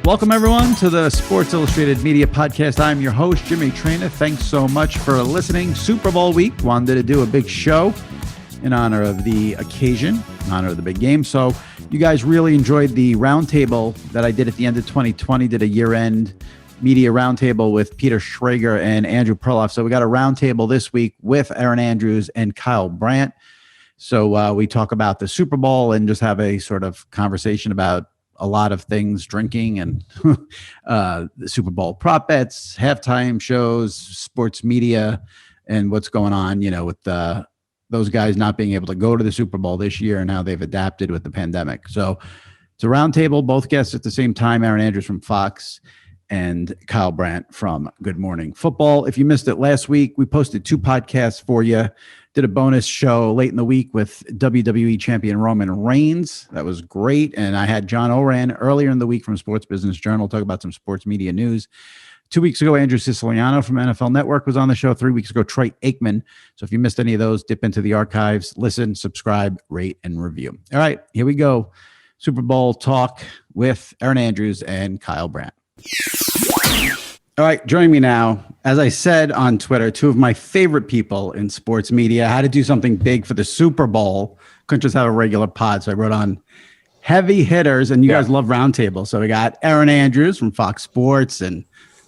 Welcome, everyone, to the Sports Illustrated Media Podcast. I'm your host, Jimmy Traina. Thanks so much for listening. Super Bowl week. Wanted to do a big show in honor of the occasion, in honor of the big game. So you guys really enjoyed the roundtable that I did at the end of 2020, did a year-end media roundtable with Peter Schrager and Andrew Perloff. So we got a roundtable this week with Erin Andrews and Kyle Brandt. So we talk about the Super Bowl and just have a sort of conversation about a lot of things, drinking and the Super Bowl prop bets, halftime shows, sports media, and what's going on, with those guys not being able to go to the Super Bowl this year and how they've adapted with the pandemic. So it's a roundtable, both guests at the same time, Erin Andrews from Fox and Kyle Brandt from Good Morning Football. If you missed it last week, we posted 2 podcasts for you. Did a bonus show late in the week with WWE champion Roman Reigns. That was great. And I had John Oran earlier in the week from Sports Business Journal talk about some sports media news. 2 weeks ago, Andrew Siciliano from NFL Network was on the show. 3 weeks ago, Troy Aikman. So if you missed any of those, dip into the archives, listen, subscribe, rate, and review. All right, here we go. Super Bowl talk with Erin Andrews and Kyle Brandt. All right, joining me now, as I said on Twitter, 2 of my favorite people in sports media. I had to do something big for the Super Bowl. Couldn't just have a regular pod, so I wrote on heavy hitters, and you guys love Roundtable. So we got Erin Andrews from Fox Sports and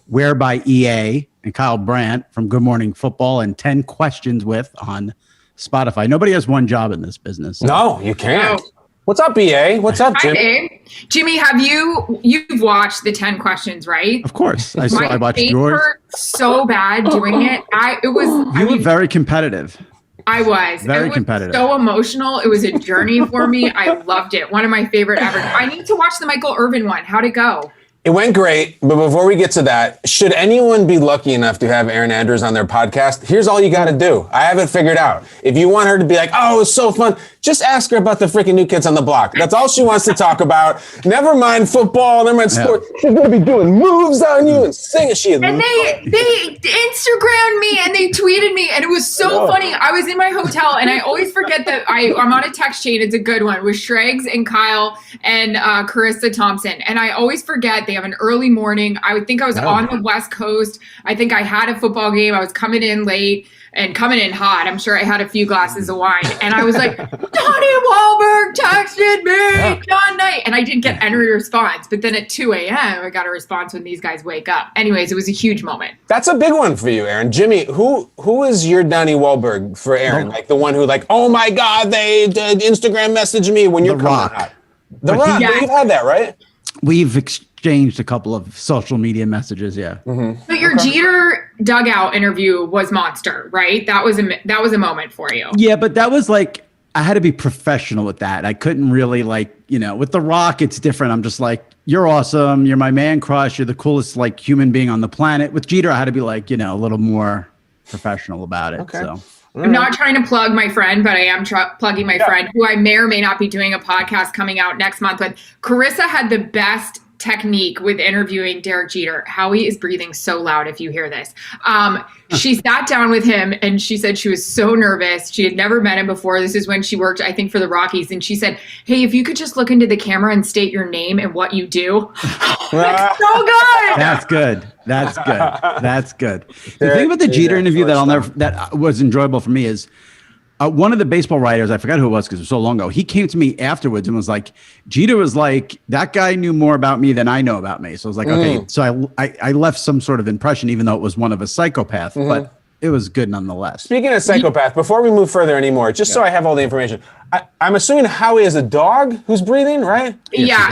Where by EA, and Kyle Brandt from Good Morning Football, and 10 Questions with on Spotify. Nobody has one job in this business. So. No, you can't. What's up, EA? What's up, Jim? Hi, Jimmy, you've watched the 10 questions, right? Of course. I watched yours. yours. Hurt so bad doing it. You were very competitive. I was. Very competitive. So emotional. It was a journey for me. I loved it. One of my favorite ever. I need to watch the Michael Irvin one. How'd it go? It went great, but before we get to that, should anyone be lucky enough to have Erin Andrews on their podcast, here's all you got to do. I have it figured out. If you want her to be like, oh, it was so fun, just ask her about the freaking New Kids on the Block. That's all she wants to talk about. Never mind football, never mind sports. She's going to be doing moves on you and singing. And they Instagrammed me and they tweeted me, and it was so funny. I was in my hotel, and I always forget that I'm on a text chain. It's a good one with Shregs and Kyle and Carissa Thompson. And I always forget they have an early morning. I would think I was on the West Coast. I think I had a football game. I was coming in late and coming in hot. I'm sure I had a few glasses of wine. And I was like, Donnie Wahlberg texted me, John Knight. And I didn't get any response. But then at 2 a.m., I got a response when these guys wake up. Anyways, it was a huge moment. That's a big one for you, Erin. Jimmy, who is your Donnie Wahlberg for Erin? Like the one who oh my God, they did Instagram message me when you're coming hot. The Rock. Yeah. You've had that, right? We've exchanged a couple of social media messages, Mm-hmm. But your Jeter dugout interview was monster, right? That was a moment for you. Yeah, but that was I had to be professional with that. I couldn't really with The Rock, it's different. I'm just you're awesome. You're my man crush. You're the coolest human being on the planet. With Jeter, I had to be a little more professional about it. Okay. So. I'm not trying to plug my friend, but I am plugging my friend who I may or may not be doing a podcast coming out next month with. Carissa had the best technique with interviewing Derek Jeter. Howie is breathing so loud if you hear this. She sat down with him and she said she was so nervous. She had never met him before. This is when she worked, I think, for the Rockies. And she said, hey, if you could just look into the camera and state your name and what you do. So good. That's good. That's good. The thing about the Jeter interview that was enjoyable for me is one of the baseball writers, I forgot who it was because it was so long ago, he came to me afterwards and was like, Jeter was like, that guy knew more about me than I know about me. So I was like, okay, so I left some sort of impression, even though it was one of a psychopath, but it was good nonetheless. Speaking of psychopath, before we move further anymore, just so I have all the information, I'm assuming Howie is a dog who's breathing, right? Yeah.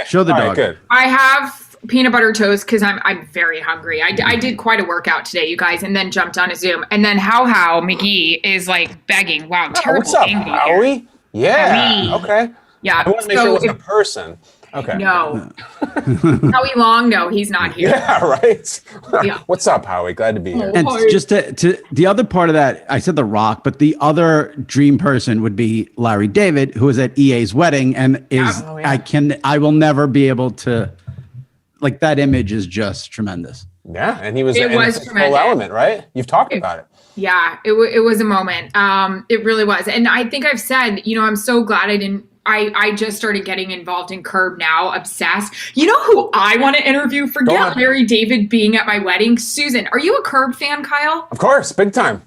Show the dog. Right, good. I have peanut butter toast because I'm very hungry. I did quite a workout today, you guys, and then jumped on a Zoom. And then How McGee is begging. Wow, terrible. What's up, Howie? Yeah. Howie. Okay. Yeah. I want to make sure it wasn't a person. Okay. No. Howie Long, no, he's not here. Yeah, right. Yeah. What's up, Howie? Glad to be here. And just to the other part of that, I said The Rock, but the other dream person would be Larry David, who is at EA's wedding and is I will never be able to that image is just tremendous. Yeah, and he was it was tremendous. Full element, right? You've talked about it. Yeah, it was a moment. It really was. And I think I've said, I'm so glad I didn't I just started getting involved in Curb now, obsessed. You know who I want to interview? Forget Larry David being at my wedding. Susan, are you a Curb fan, Kyle? Of course, big time.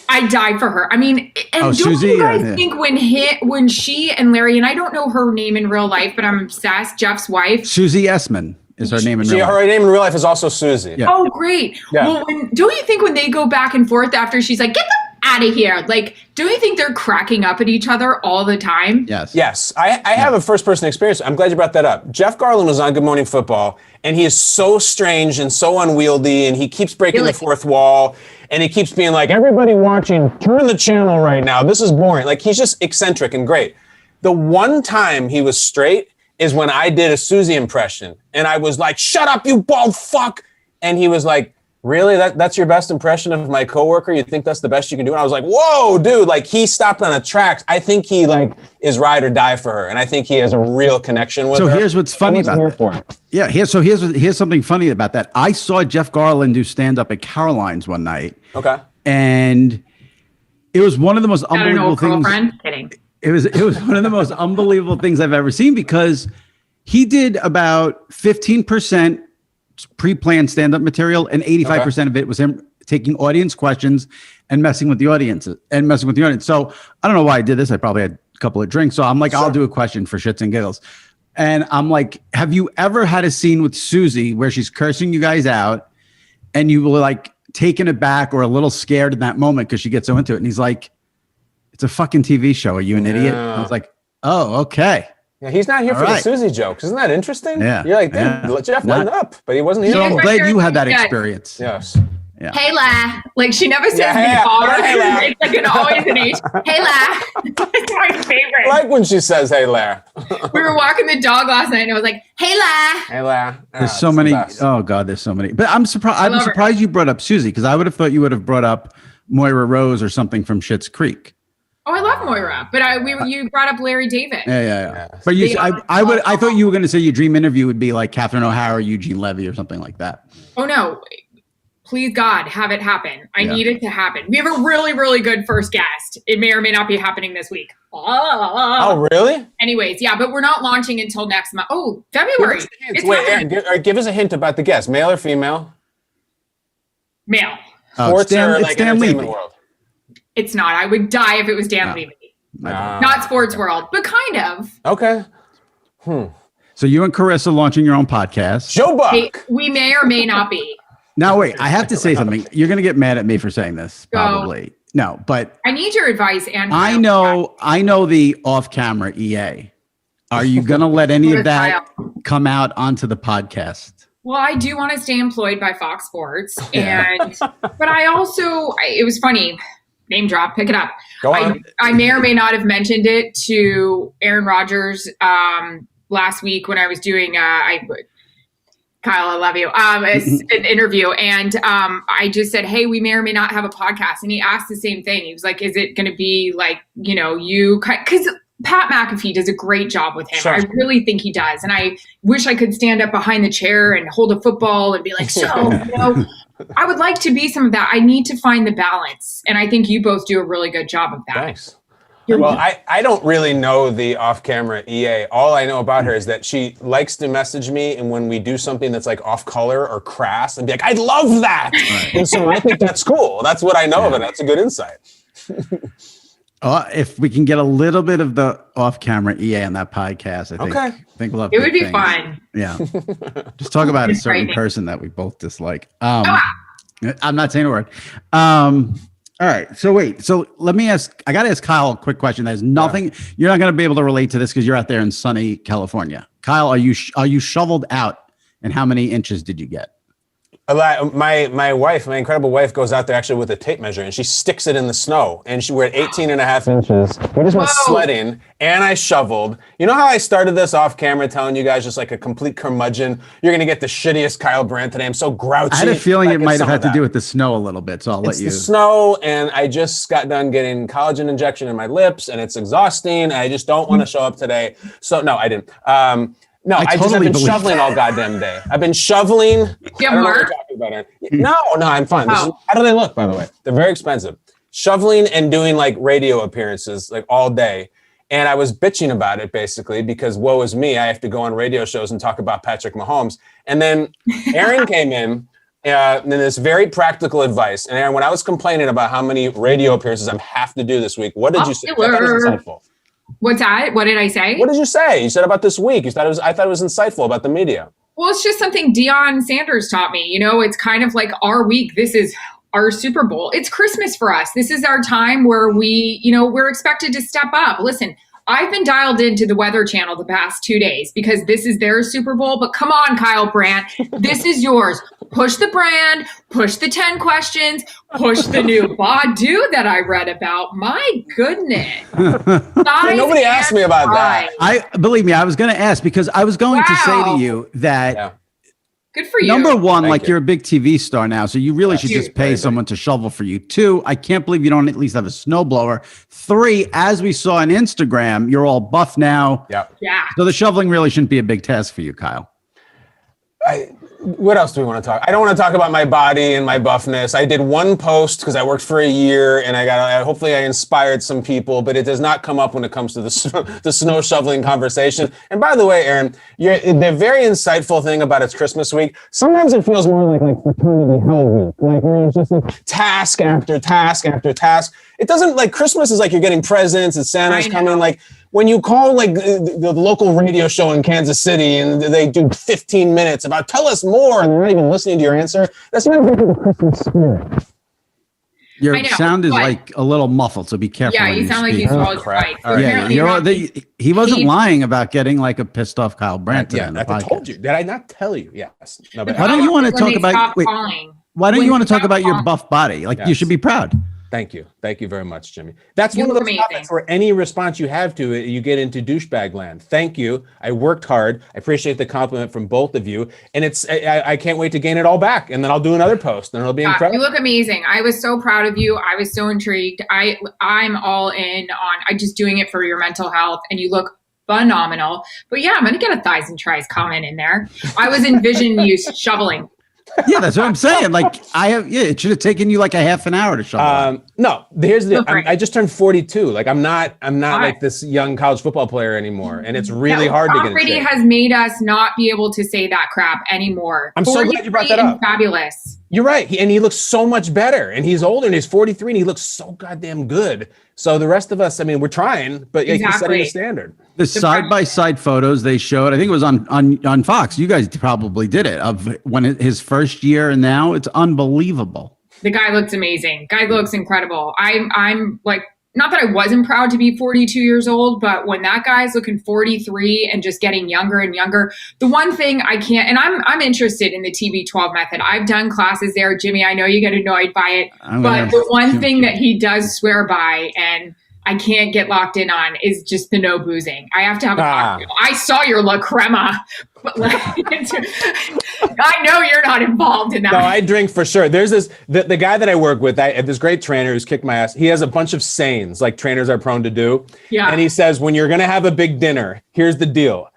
I die for her. I mean, and don't Susie, you guys think when she and Larry, and I don't know her name in real life, but I'm obsessed, Jeff's wife. Susie Essman is her name in real life. Her name in real life is also Susie. Yeah. Oh, great. Yeah. Well, don't you think when they go back and forth after she's like, get them out of here, like, don't you think they're cracking up at each other all the time? Yes. I have a first-person experience. I'm glad you brought that up. Jeff Garland was on Good Morning Football, and he is so strange and so unwieldy, and he keeps breaking the fourth wall, and he keeps being like, everybody watching, turn the channel right now. This is boring. Like, he's just eccentric and great. The one time he was straight is when I did a Susie impression, and I was like, shut up, you bald fuck. And he was like, really? That's your best impression of my coworker? You think that's the best you can do? And I was like, whoa, dude, like he stopped on the tracks. I think he like is ride or die for her. And I think he has a real connection with her. So here's what's funny about that. Yeah, here's something funny about that. I saw Jeff Garland do stand-up at Caroline's one night. Okay. And it was one of the most unbelievable things. Kidding. It was one of the most unbelievable things I've ever seen, because he did about 15% pre-planned stand-up material, and 85% of it was him taking audience questions and messing with the audience. So I don't know why I did this. I probably had a couple of drinks. So I'm like, I'll do a question for shits and giggles. And I'm like, have you ever had a scene with Susie where she's cursing you guys out and you were like taken aback or a little scared in that moment because she gets so into it? And he's like, it's a fucking TV show. Are you an idiot? I was like, oh, okay. Yeah, he's not here for the Susie jokes. Isn't that interesting? Yeah. You're like, dude, Jeff, lighten up. But he wasn't here. So I'm glad you had that experience. Yes. Yeah. Hey, La. Like, she never says hey, La. it's like an always an H. Hey, La. It's my favorite. I like when she says, hey, La. We were walking the dog last night, and I was like, hey, La. Hey, La. There's so many. Oh, God, there's so many. But I'm surprised you brought up Susie, because I would have thought you would have brought up Moira Rose or something from Schitt's Creek. Oh, I love Moira, but you brought up Larry David. Yeah. But I thought you were going to say your dream interview would be like Catherine O'Hara, Eugene Levy, or something like that. Oh no, please God, have it happen. I need it to happen. We have a really, really good first guest. It may or may not be happening this week. Oh, really? Anyways, yeah, but we're not launching until next month. Oh, February. Wait, Erin, give us a hint about the guest. Male or female? Male. Sports or like Stan entertainment Levy. world? It's not. I would die if it was Dan Levy. Not sports world, but kind of. Okay. So you and Carissa launching your own podcast. Joe Buck. Hey, we may or may not be. Now, wait, I have to say something. You're going to get mad at me for saying this, probably. No, but I need your advice, and I know the off-camera EA. Are you going to let any of that come out onto the podcast? Well, I do want to stay employed by Fox Sports, but I also, it was funny. Name drop, pick it up. Go on. I may or may not have mentioned it to Aaron Rodgers last week when I was doing, Kyle, I love you, an interview. And I just said, hey, we may or may not have a podcast. And he asked the same thing. He was like, is it going to be like, you, because Pat McAfee does a great job with him. Sure. I really think he does. And I wish I could stand up behind the chair and hold a football and be like, I would like to be some of that. I need to find the balance. And I think you both do a really good job of that. Thanks. Well, I don't really know the off-camera EA. All I know about her is that she likes to message me, and when we do something that's like off-color or crass, and be like, I love that. Right. And so I think that's cool. That's what I know of it. That's a good insight. If we can get a little bit of the off-camera EA on that podcast, I think we'll have it would be things. Fun. Yeah. Just talk about a certain person that we both dislike. I'm not saying a word. All right. So wait. So let me ask. I got to ask Kyle a quick question. There's nothing. You're not going to be able to relate to this because you're out there in sunny California. Kyle, are you shoveled out? And how many inches did you get? My wife, my incredible wife, goes out there actually with a tape measure, and she sticks it in the snow. And we're at 18 and a half inches. We just went sledding, and I shoveled. You know how I started this off camera telling you guys just like a complete curmudgeon? You're going to get the shittiest Kyle Brandt today. I'm so grouchy. I had a feeling it might have had to do with the snow a little bit, so I'll let you. It's the snow, and I just got done getting collagen injection in my lips, and it's exhausting. I just don't want to show up today. So, no, I didn't. No, I've been shoveling all goddamn day. I've been shoveling. You have Mark? No, I'm fine. How do they look, by the way? They're very expensive. Shoveling and doing like radio appearances like all day. And I was bitching about it basically because woe is me. I have to go on radio shows and talk about Patrick Mahomes. And then Erin came in and then this very practical advice. And Erin, when I was complaining about how many radio appearances I have to do this week, what did you say? I thought it was insightful. What's that? What did I say? What did you say? You said about this week. I thought it was insightful about the media. Well, it's just something Deion Sanders taught me. You know, it's kind of like our week. This is our Super Bowl. It's Christmas for us. This is our time where we're expected to step up. Listen, I've been dialed into the Weather Channel the past 2 days because this is their Super Bowl. But come on, Kyle Brandt, this is yours. Push the brand, push the 10 questions, push the new Badu that I read about. My goodness. Nobody asked me about that. Believe me, I was going to ask because I was going to say to you that. Yeah. Good for you. Number one, you're a big TV star now, so you really should just pay someone to shovel for you. 2, I can't believe you don't at least have a snowblower. 3, as we saw on Instagram, you're all buff now. Yeah. So the shoveling really shouldn't be a big task for you, Kyle. What else do we want to talk? I don't want to talk about my body and my buffness. I did one post because I worked for a year and hopefully I inspired some people, but it does not come up when it comes to the snow shoveling conversation. And by the way, Erin, the very insightful thing about it's Christmas week, sometimes it feels more like fraternity hell week. Like where it's just like task after task after task. It doesn't like Christmas is like you're getting presents and Santa's coming. Like when you call like the local radio show in Kansas City and they do 15 minutes about tell us more and they're not even listening to your answer, that's not really the Christmas spirit. Your sound is like a little muffled, so be careful. Yeah, you sound like you swallowed right. He wasn't lying about getting like a pissed off Kyle Brandt. Yeah, I told you. Did I not tell you? Yes. No, but why don't you want to talk about? Why don't you want to talk about your buff body? Like you should be proud. Thank you. Thank you very much, Jimmy. That's one of those topics where any response you have to it, you get into douchebag land. Thank you. I worked hard. I appreciate the compliment from both of you. And I can't wait to gain it all back. And then I'll do another post and it'll be incredible. You look amazing. I was so proud of you. I was so intrigued. I'm all in on, I'm just doing it for your mental health and you look phenomenal. But yeah, I'm going to get a thighs and tries comment in there. I was envisioning you shoveling. Yeah, that's what I'm saying. Like it should have taken you like a half an hour to shovel. No, here's the I just turned 42. Like I'm not like this young college football player anymore. And it's really hard to get in shape. Tom Brady has made us not be able to say that crap anymore. I'm so glad you brought that up. Fabulous. You're right. And he looks so much better. And he's older and he's 43 and he looks so goddamn good. So the rest of us, I mean, we're trying, but he's setting the standard. The side-by-side photos they showed, I think it was on Fox. You guys probably did it, of when his first year and now. It's unbelievable. The guy looks amazing. Guy looks incredible. I'm like, not that I wasn't proud to be 42 years old, but when that guy's looking 43 and just getting younger and younger, the one thing I can't, and I'm interested in the TB12 method. I've done classes there. Jimmy, I know you get annoyed by it, but the one thing that he does swear by and I can't get locked in on is just the no boozing. I have to have a cocktail. I saw your La Crema, but like, I know you're not involved in that. No, I drink for sure. There's the guy that I work with, I have this great trainer who's kicked my ass. He has a bunch of sayings like trainers are prone to do. Yeah. And he says, when you're going to have a big dinner, here's the deal.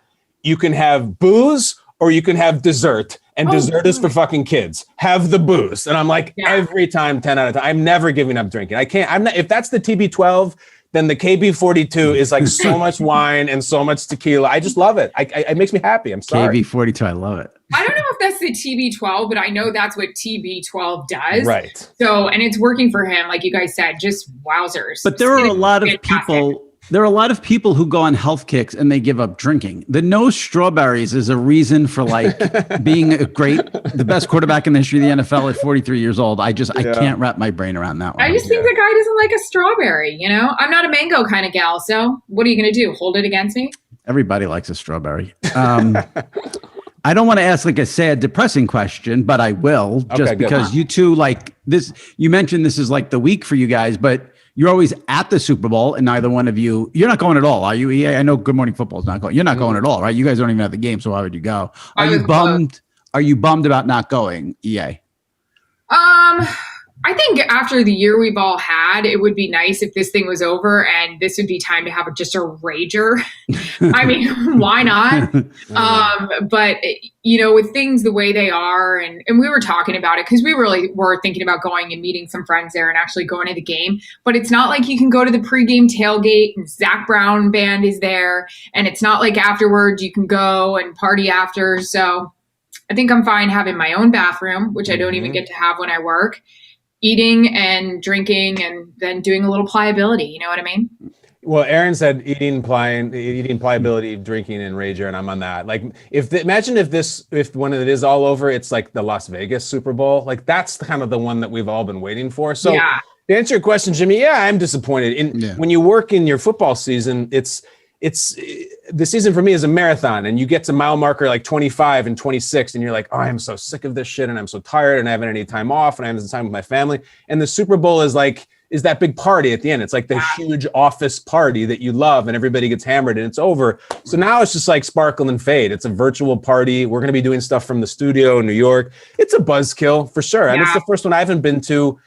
You can have booze or you can have dessert. And dessert is for fucking kids. Have the booze. And I'm like, every time, 10 out of 10. I'm never giving up drinking. I can't. I'm not. If that's the TB12, then the KB42 is like so much wine and so much tequila. I just love it. It makes me happy. I'm sorry. KB42, I love it. I don't know if that's the TB12, but I know that's what TB12 does. Right. So, and it's working for him, like you guys said, just wowzers. But there are a lot of people. There are a lot of people who go on health kicks and they give up drinking. The no strawberries is a reason for like being the best quarterback in the history of the NFL at 43 years old. I can't wrap my brain around that one. I just think the guy doesn't like a strawberry, you know? I'm not a mango kind of gal, so what are you going to do? Hold it against me? Everybody likes a strawberry. I don't want to ask like a sad, depressing question, but I will just because you two like this. You mentioned this is like the week for you guys, but you're always at the Super Bowl, and neither one of you're not going at all, are you? EA? I know Good Morning Football is not going. You're not going at all, right? You guys don't even have the game, so why would you go? Are you bummed? Are you bummed about not going, EA? I think after the year we've all had, it would be nice if this thing was over and this would be time to have just a rager. I mean, why not? But with things the way they are, and we were talking about it because we really were thinking about going and meeting some friends there and actually going to the game. But it's not like you can go to the pregame tailgate and Zach Brown band is there. And it's not like afterwards you can go and party after. So I think I'm fine having my own bathroom, which I don't even get to have when I work. Eating and drinking and then doing a little pliability. You know what I mean? Well, Erin said eating, pliability, drinking, and rager, and I'm on that. Like, imagine if when it is all over, it's like the Las Vegas Super Bowl. Like, that's kind of the one that we've all been waiting for. So, to answer your question, Jimmy, I'm disappointed. When you work in your football season, it's the season for me is a marathon, and you get to mile marker like 25 and 26, and you're like, oh, I'm so sick of this shit, and I'm so tired, and I haven't any time off, and I haven't time with my family. And the Super Bowl is that big party at the end. It's like the huge office party that you love, and everybody gets hammered, and it's over. So now it's just like sparkle and fade. It's a virtual party. We're going to be doing stuff from the studio in New York. It's a buzzkill for sure, and it's the first one I haven't been to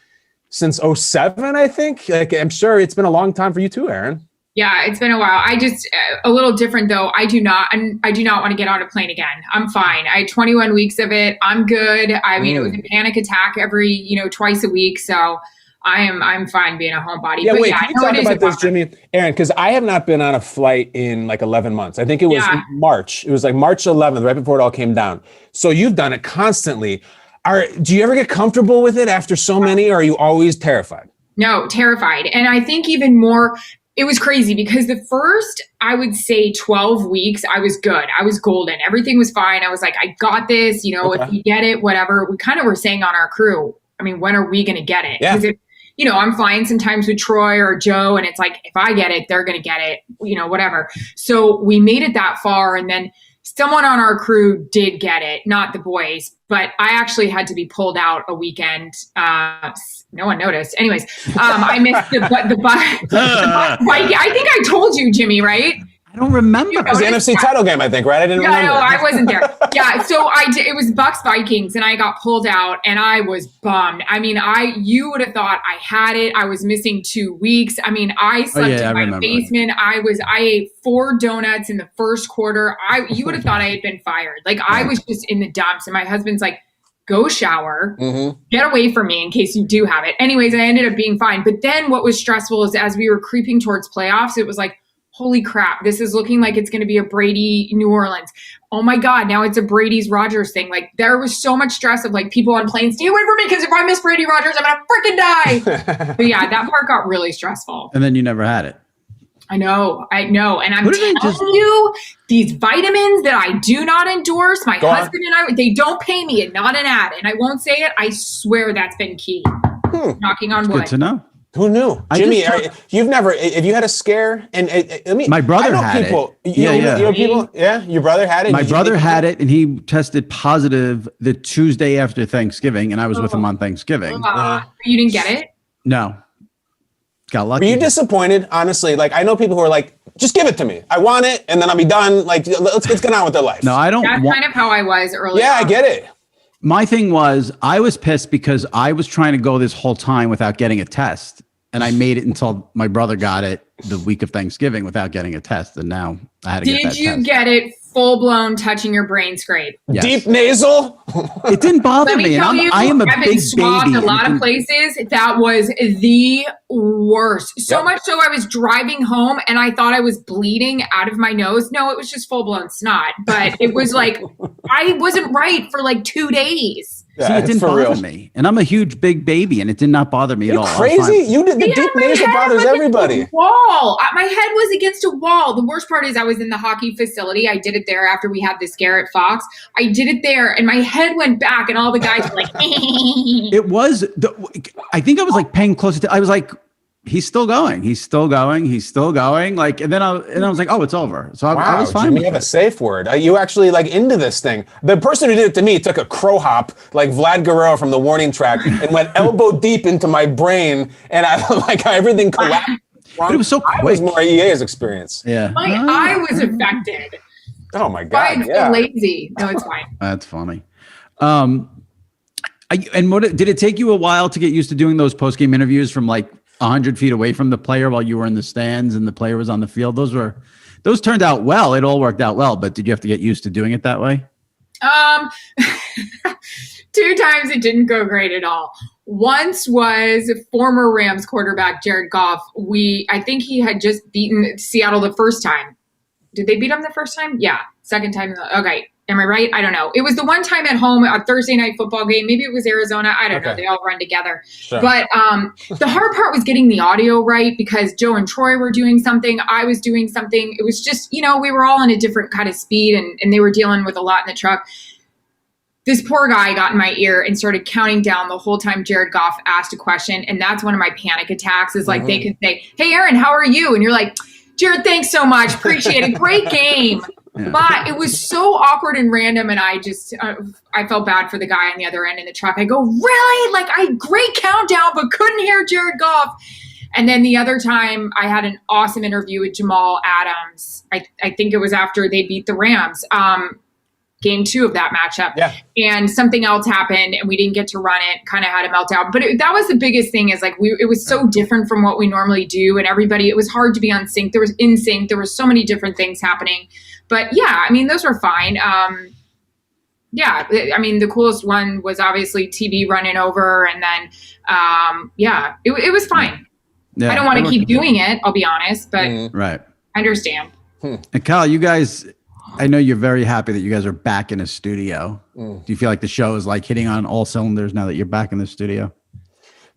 since 2007, I think. Like, I'm sure it's been a long time for you too, Erin. Yeah, it's been a while. I just a little different though. I do not want to get on a plane again. I'm fine. I had 21 weeks of it. I'm good. I mean, it was a panic attack every, twice a week. So I'm fine being a homebody. Yeah, wait, can you talk about this, Jimmy? Erin, because I have not been on a flight in like 11 months. I think it was March. It was like March 11th, right before it all came down. So you've done it constantly. Do you ever get comfortable with it after so many, or are you always terrified? No, terrified. And I think even more, it was crazy because the first, I would say 12 weeks, I was good. I was golden. Everything was fine. I was like, I got this, if you get it, whatever. We kind of were saying on our crew, I mean, when are we going to get it? Because I'm flying sometimes with Troy or Joe, and it's like, if I get it, they're going to get it, whatever. So we made it that far. And then someone on our crew did get it, not the boys, but I actually had to be pulled out a weekend. No one noticed. Anyways, I missed the bike. I think I told you, Jimmy, right? I don't remember. It was the NFC title game, I think, right? I didn't remember. No, I wasn't there. Yeah, so it was Bucks Vikings, and I got pulled out, and I was bummed. I mean, you would have thought I had it. I was missing 2 weeks. I mean, I slept in my basement. I ate 4 donuts in the first quarter. You would have thought I had been fired. Like, I was just in the dumps, and my husband's like, go shower, get away from me in case you do have it. Anyways, I ended up being fine. But then what was stressful is as we were creeping towards playoffs, it was like, holy crap, this is looking like it's going to be a Brady New Orleans. Oh my God, now it's a Brady's Rodgers thing. Like, there was so much stress of like people on planes, stay away from me because if I miss Brady Rodgers, I'm going to freaking die. But yeah, that part got really stressful. And then you never had it. I know. And I'm telling you, these vitamins that I do not endorse, my husband and I, they don't pay me, and not an ad. And I won't say it. I swear that's been key. Knocking on wood. Good to know. Who knew? Jimmy, have you had a scare? And my brother had it. Your brother had it? My brother had it, and he tested positive the Tuesday after Thanksgiving, and I was with him on Thanksgiving. You didn't get it? No. Got lucky. Were you disappointed, honestly? Like, I know people who are like, just give it to me. I want it, and then I'll be done. Like, let's get on with their life. No, I don't. That's kind of how I was earlier. Yeah, I get it. My thing was, I was pissed because I was trying to go this whole time without getting a test. And I made it until my brother got it the week of Thanksgiving without getting a test. And now I had to get that test. Did you get it full-blown touching your brain scrape? Yes. Deep nasal? It didn't bother me. I am a big baby. I've been swabbed a lot of places. That was the worst. So much so I was driving home and I thought I was bleeding out of my nose. No, it was just full-blown snot. But it was like, I wasn't right for like 2 days. Yeah, see, it didn't bother me. And I'm a huge big baby, and it did not bother me at all. Crazy? You did the deep nasal bothers everybody. Wall. My head was against a wall. The worst part is I was in the hockey facility. I did it there after we had the scare at Fox. I did it there, and my head went back, and all the guys were like, It was, I think I was like paying close attention. I was like, he's still going. He's still going. He's still going. Like, and then I was like, oh, it's over. So I was fine. Jimmy, you have a safe word. Are you actually like into this thing? The person who did it to me took a crow hop, like Vlad Guerrero from the warning track, and went elbow deep into my brain, and everything collapsed. But it was so quick. I was more EA's experience. Yeah. My eye was affected. Oh my God. I'm so lazy. No, it's fine. That's funny. And what did it take you a while to get used to doing those post-game interviews from like 100 feet away from the player while you were in the stands and the player was on the field? Those turned out well. It all worked out well, but did you have to get used to doing it that way? 2 times it didn't go great at all. Once was former Rams quarterback Jared Goff. I think he had just beaten Seattle the first time. Did they beat him the first time? Yeah. Second time. Okay. Am I right? I don't know. It was the one time at home, a Thursday night football game. Maybe it was Arizona. I don't know. They all run together. Sure. But the hard part was getting the audio right because Joe and Troy were doing something. I was doing something. It was just, we were all in a different kind of speed and they were dealing with a lot in the truck. This poor guy got in my ear and started counting down the whole time Jared Goff asked a question. And that's one of my panic attacks is like they could say, hey, Erin, how are you? And you're like, Jared, thanks so much. Appreciate it. Great game. Yeah. But it was so awkward and random. And I just, I felt bad for the guy on the other end in the truck. I go, really? Like great countdown, but couldn't hear Jared Goff. And then the other time I had an awesome interview with Jamal Adams. I think it was after they beat the Rams. Game 2 of that matchup. Yeah. And something else happened and we didn't get to run it, kind of had a meltdown. But that was the biggest thing is like it was so different from what we normally do. And everybody, it was hard to be on sync. There was in sync. There were so many different things happening. But yeah, I mean, those were fine. Yeah, I mean, the coolest one was obviously TV running over. And then, it was fine. Yeah, I don't want to keep doing it, I'll be honest. But right. I understand. And Kyle, you guys... I know you're very happy that you guys are back in a studio. Do you feel like the show is like hitting on all cylinders now that you're back in the studio?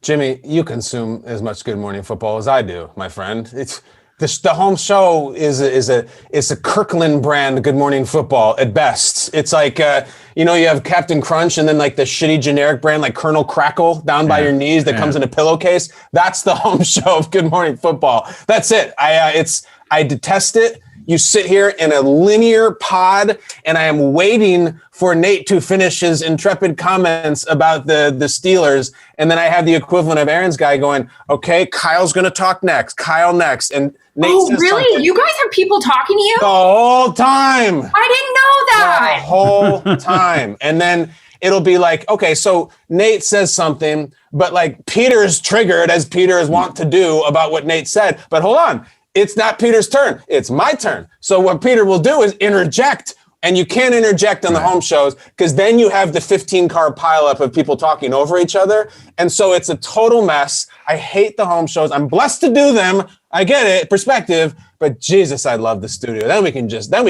Jimmy, you consume as much Good Morning Football as I do, my friend. It's the home show is a Kirkland brand Good Morning Football at best. It's like you have Captain Crunch and then like the shitty generic brand like Colonel Crackle down by your knees that comes in a pillowcase. That's the home show of Good Morning Football. That's it. I detest it. You sit here in a linear pod, and I am waiting for Nate to finish his intrepid comments about the Steelers, and then I have the equivalent of Erin's guy going, okay, Kyle's going to talk next, Kyle next, and Nate says really? Something. You guys have people talking to you? The whole time. I didn't know that. The whole time. And then it'll be like, okay, so Nate says something, but like Peter's triggered, as Peter is wont to do, about what Nate said, but hold on. It's not Peter's turn. It's my turn. So what Peter will do is interject. And you can't interject on the home shows because then you have the 15-car pileup of people talking over each other. And so it's a total mess. I hate the home shows. I'm blessed to do them. I get it, perspective. But Jesus, I love the studio. Then we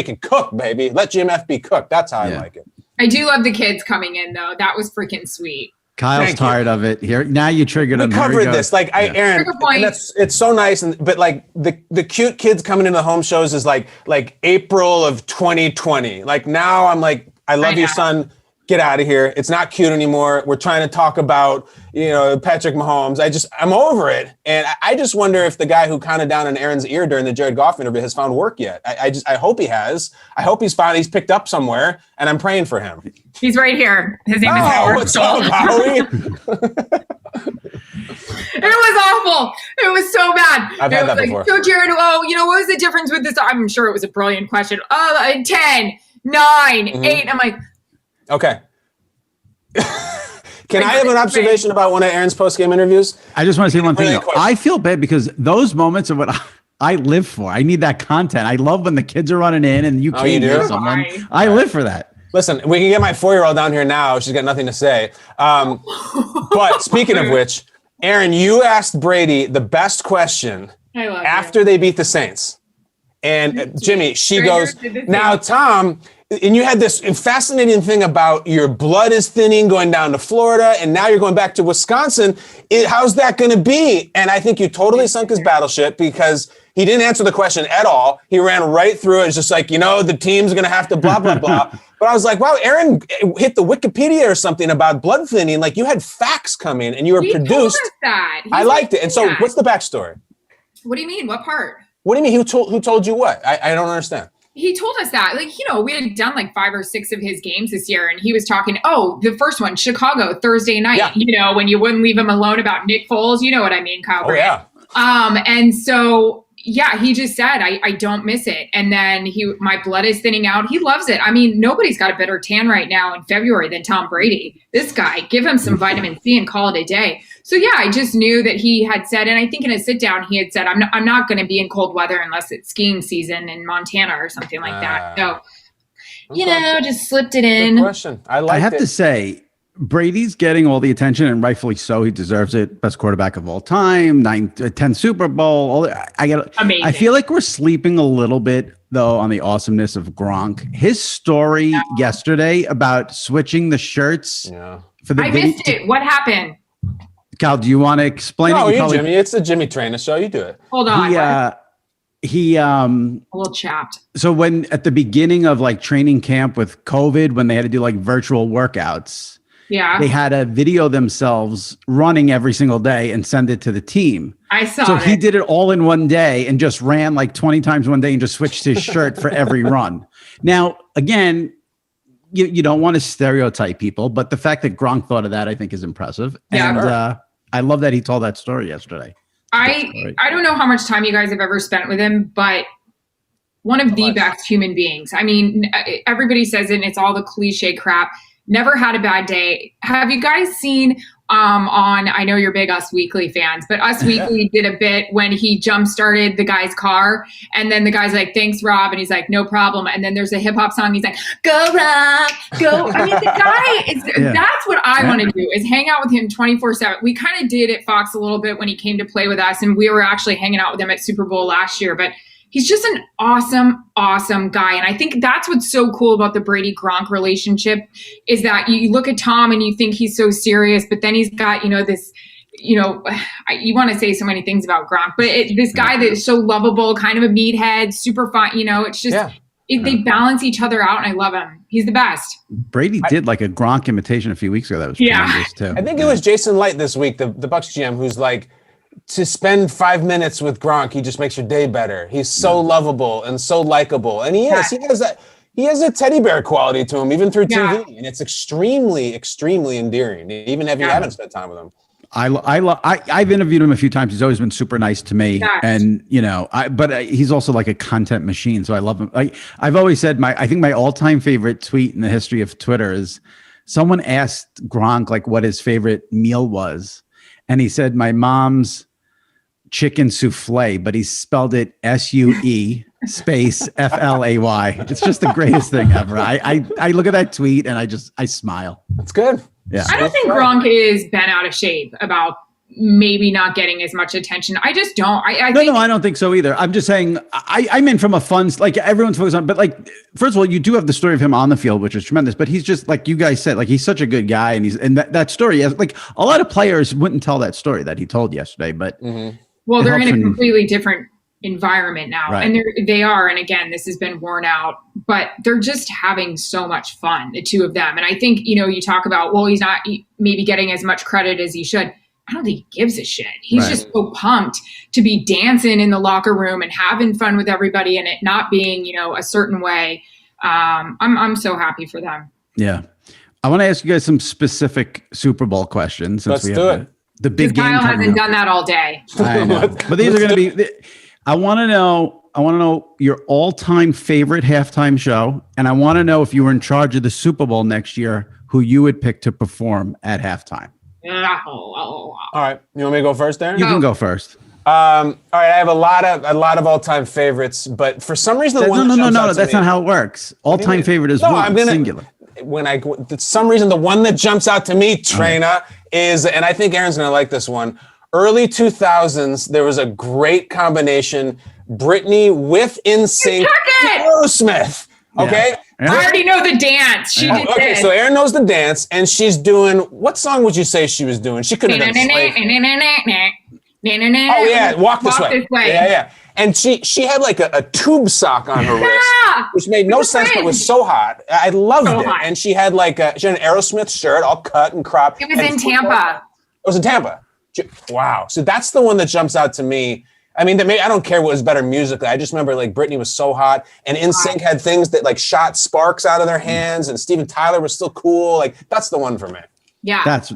can cook, baby. Let GMF cook. That's how I like it. I do love the kids coming in, though. That was freaking sweet. Kyle's tired of it here. Now you triggered him. We covered this. Like Erin, and it's so nice. But like the cute kids coming into the home shows is like April of 2020. Like now I'm like, I love you, son. Get out of here. It's not cute anymore. We're trying to talk about, Patrick Mahomes. I'm over it. And I just wonder if the guy who counted down in Erin's ear during the Jared Goff interview has found work yet. I hope he has. I hope he's picked up somewhere, and I'm praying for him. He's right here. His name is Howard. What's up, Howie? It was awful. It was so bad. I've had that before. So Jared, what was the difference with this? I'm sure it was a brilliant question. 10, 9, 8. I'm like, okay. Can I have an observation about one of Erin's post-game interviews? I just want to say one thing. I feel bad because those moments are what I live for. I need that content. I love when the kids are running in and you can't hear someone. I live for that. Listen, we can get my 4-year-old down here now. She's got nothing to say. But speaking of which, Erin, you asked Brady the best question after they beat the Saints. And Jimmy, she goes, now, Tom, and you had this fascinating thing about your blood is thinning going down to Florida, and now you're going back to Wisconsin. How's that going to be? And I think you totally sunk his battleship because he didn't answer the question at all. He ran right through it. It's just like, the team's going to have to blah, blah, blah. But I was like, wow, Erin hit the Wikipedia or something about blood thinning. Like you had facts coming and you were produced. Told us that. I liked it. And so what's the backstory? What do you mean? What part? What do you mean? Who told you what? I don't understand. He told us that, we had done like 5 or 6 of his games this year. And he was talking, the first one, Chicago, Thursday night, when you wouldn't leave him alone about Nick Foles. You know what I mean, Kyle Brandt. Oh, yeah. And so yeah, he just said, I don't miss it. And then my blood is thinning out. He loves it. I mean, nobody's got a better tan right now in February than Tom Brady. This guy, give him some vitamin C and call it a day. So yeah, I just knew that he had said, and I think in a sit down, he had said, I'm not going to be in cold weather unless it's skiing season in Montana or something like that. So, just slipped it in. Good question. I have to say, Brady's getting all the attention, and rightfully so. He deserves it. Best quarterback of all time, 10 Super Bowl. Amazing. I feel like we're sleeping a little bit, though, on the awesomeness of Gronk. His story yesterday about switching the shirts for the I missed it. What happened? Cal, do you want to explain it? Jimmy. It's the Jimmy Traina show. You do it. Hold on. He a little chapped. So when at the beginning of like training camp with COVID, when they had to do like virtual workouts, they had to video themselves running every single day and send it to the team. I saw So he did it all in one day and just ran like 20 times one day and just switched his shirt for every run. Now, again, you don't want to stereotype people, but the fact that Gronk thought of that, I think, is impressive. Yeah, and I love that he told that story yesterday. I don't know how much time you guys have ever spent with him, but one of the best human beings. I mean, everybody says it, and it's all the cliche crap. Never had a bad day. Have you guys seen on, I know you're big Us Weekly fans, but Us Weekly did a bit when he jump started the guy's car, and then the guy's like, thanks, Rob. And he's like, no problem. And then there's a hip hop song. He's like, go Rob, go. I mean, the guy that's what I want to do, is hang out with him 24/7. We kind of did at Fox a little bit when he came to play with us, and we were actually hanging out with him at Super Bowl last year, but he's just an awesome, awesome guy. And I think that's what's so cool about the Brady-Gronk relationship, is that you look at Tom and you think he's so serious, but then he's got, this, you want to say so many things about Gronk, but this guy that is so lovable, kind of a meathead, super fun, it's just, they balance each other out, and I love him. He's the best. Brady did like a Gronk imitation a few weeks ago. That was tremendous too. I think it was Jason Light this week, the Bucs GM, who's like, to spend 5 minutes with Gronk, he just makes your day better. He's so lovable and so likable. And he has a teddy bear quality to him, even through TV. And it's extremely, extremely endearing, even if you haven't spent time with him. I've interviewed him a few times. He's always been super nice to me. And, but he's also like a content machine. So I love him. I've always said I think my all-time favorite tweet in the history of Twitter is someone asked Gronk like what his favorite meal was. And he said, my mom's chicken souffle, but he spelled it SUE space FLAY. It's just the greatest thing ever. I look at that tweet and I smile. That's good. Yeah. I don't think Gronk is bent out of shape about maybe not getting as much attention. I just don't. I don't think so either. I'm just saying I'm in from a fun, like everyone's focused on, but like, first of all, you do have the story of him on the field, which is tremendous, but he's just like you guys said, like he's such a good guy. And that story has like a lot of players wouldn't tell that story that he told yesterday, but well, they're in a completely different environment now. Right. And they are. And again, this has been worn out, but they're just having so much fun, the two of them. And I think, you talk about, well, he's not maybe getting as much credit as he should. I don't think he gives a shit. He's just so pumped to be dancing in the locker room and having fun with everybody, and it not being, a certain way. I'm so happy for them. Yeah. I want to ask you guys some specific Super Bowl questions. Let's do it. The big game. Kyle hasn't done that all day. I know. But these are going to be, I want to know your all-time favorite halftime show. And I want to know, if you were in charge of the Super Bowl next year, who you would pick to perform at halftime. All right, you want me to go first, Aaron? You can go first. All right, I have a lot of all-time favorites, but for some reason no, that's not how it works. All-time favorite is singular. For some reason, the one that jumps out to me, Traina, is, and I think Aaron's gonna like this one. Early 2000s, there was a great combination: Britney with NSYNC, Aerosmith. Okay. Yeah. I already know the dance. She did this. So Erin knows the dance, and she's doing, what song would you say she was doing? She could have done Slave. Oh yeah, Walk This Way. Yeah. And she had like a tube sock on her wrist, which made no sense, but was so hot. I loved it. And she had an Aerosmith shirt, all cut and cropped. It was in Tampa. It was in Tampa. Wow. So that's the one that jumps out to me. I mean, I don't care what was better musically. I just remember like Britney was so hot, and NSYNC had things that like shot sparks out of their hands, and Steven Tyler was still cool. Like, that's the one for me. Yeah. That's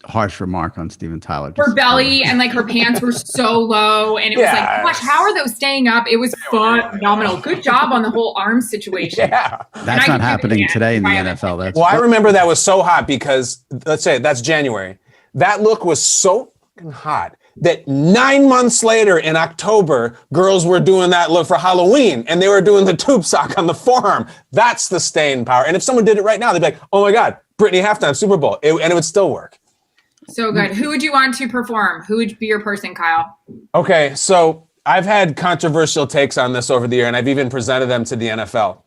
harsh remark on Steven Tyler. Her belly and like her pants were so low, and it was like, gosh, how are those staying up? It was phenomenal. Good job on the whole arm situation. Yeah, that's not happening today in the NFL. That's I remember that was so hot because let's say that's January. That look was so fucking hot that 9 months later in October, girls were doing that look for Halloween, and they were doing the tube sock on the forearm. That's the staying power. And if someone did it right now, they'd be like, "Oh my God, Britney halftime Super Bowl," and it would still work. So good. Who would you want to perform? Who would be your person, Kyle? Okay, so I've had controversial takes on this over the year, and I've even presented them to the NFL.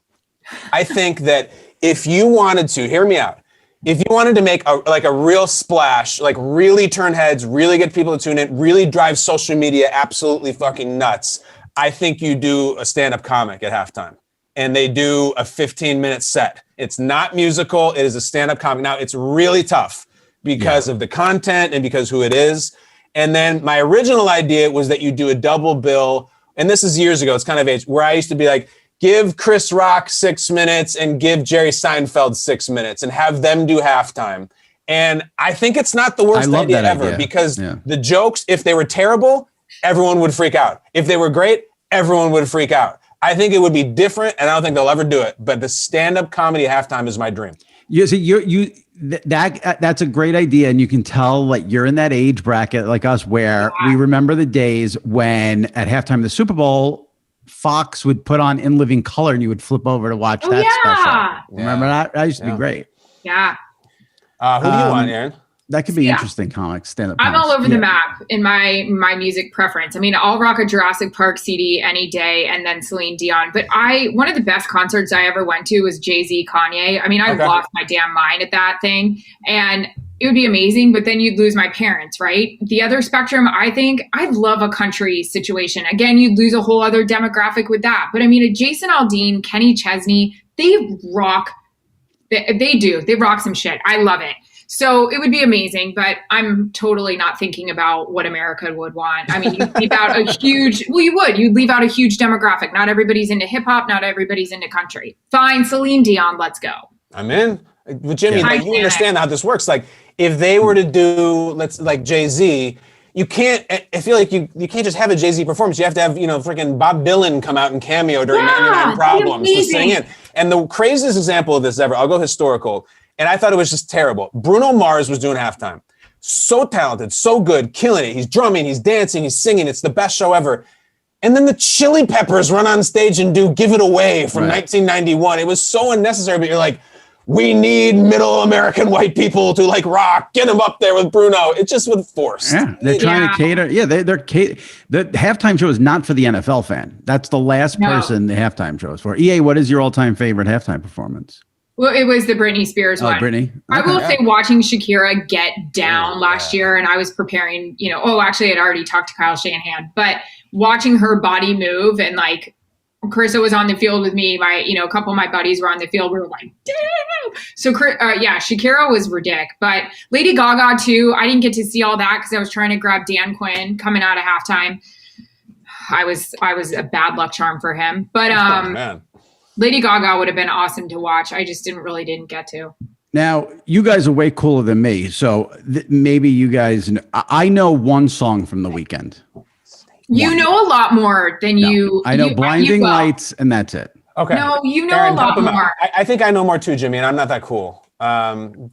I think that if you wanted to, hear me out, if you wanted to make a real splash, like really turn heads, really get people to tune in, really drive social media absolutely fucking nuts, I think you do a stand-up comic at halftime. And they do a 15-minute set. It's not musical. It is a stand-up comic. Now, it's really tough because of the content and because who it is. And then my original idea was that you do a double bill. And this is years ago. It's kind of age where I used to be like, give Chris Rock 6 minutes and give Jerry Seinfeld 6 minutes and have them do halftime. And I think it's not the worst idea ever because the jokes, if they were terrible, everyone would freak out. If they were great, everyone would freak out. I think it would be different, and I don't think they'll ever do it. But the stand-up comedy halftime is my dream. You see, that's a great idea, and you can tell like you're in that age bracket like us where we remember the days when at halftime of the Super Bowl, Fox would put on In Living Color, and you would flip over to watch that special. Remember that? That used to be great. Yeah. Who do you want, Erin? That could be interesting comics, stand-up I'm comics. all over the map in my music preference. I mean, I'll rock a Jurassic Park CD any day and then Celine Dion. But one of the best concerts I ever went to was Jay-Z, Kanye. I mean, I lost my damn mind at that thing. And it would be amazing, but then you'd lose my parents, right? The other spectrum, I think, I'd love a country situation. Again, you'd lose a whole other demographic with that. But I mean, a Jason Aldean, Kenny Chesney, they rock. They do. They rock some shit. I love it. So it would be amazing, but I'm totally not thinking about what America would want. I mean, you'd leave out you'd leave out a huge demographic. Not everybody's into hip hop. Not everybody's into country. Fine. Celine Dion, let's go. I'm in. But Jimmy, like, you understand how this works. Like if they were to do, like Jay-Z, you can't, I feel like you can't just have a Jay-Z performance. You have to have, freaking Bob Dylan come out and cameo during 99 Problems to sing in. And the craziest example of this ever, I'll go historical. And I thought it was just terrible. Bruno Mars was doing halftime. So talented, so good, killing it. He's drumming, he's dancing, he's singing. It's the best show ever. And then the Chili Peppers run on stage and do Give It Away from 1991. It was so unnecessary, but you're like, we need middle American white people to like rock. Get them up there with Bruno. It just would force. Yeah, they're trying to cater. Yeah, they're the halftime show is not for the NFL fan. That's the last person the halftime show is for. EA, what is your all-time favorite halftime performance? Well, it was the Britney Spears one. Britney. Okay. I will say watching Shakira get down last year, and I was preparing, actually I'd already talked to Kyle Shanahan, but watching her body move and like Carissa was on the field with me. A couple of my buddies were on the field. We were like, damn. So, Shakira was ridiculous. But Lady Gaga, too, I didn't get to see all that because I was trying to grab Dan Quinn coming out of halftime. I was a bad luck charm for him. But Lady Gaga would have been awesome to watch. I just didn't get to. Now, you guys are way cooler than me. So maybe you guys, I know one song from the weekend. You know a lot more than you. I know Blinding Lights, and that's it. Okay. No, you know Erin, a lot more. I think I know more too, Jimmy, and I'm not that cool.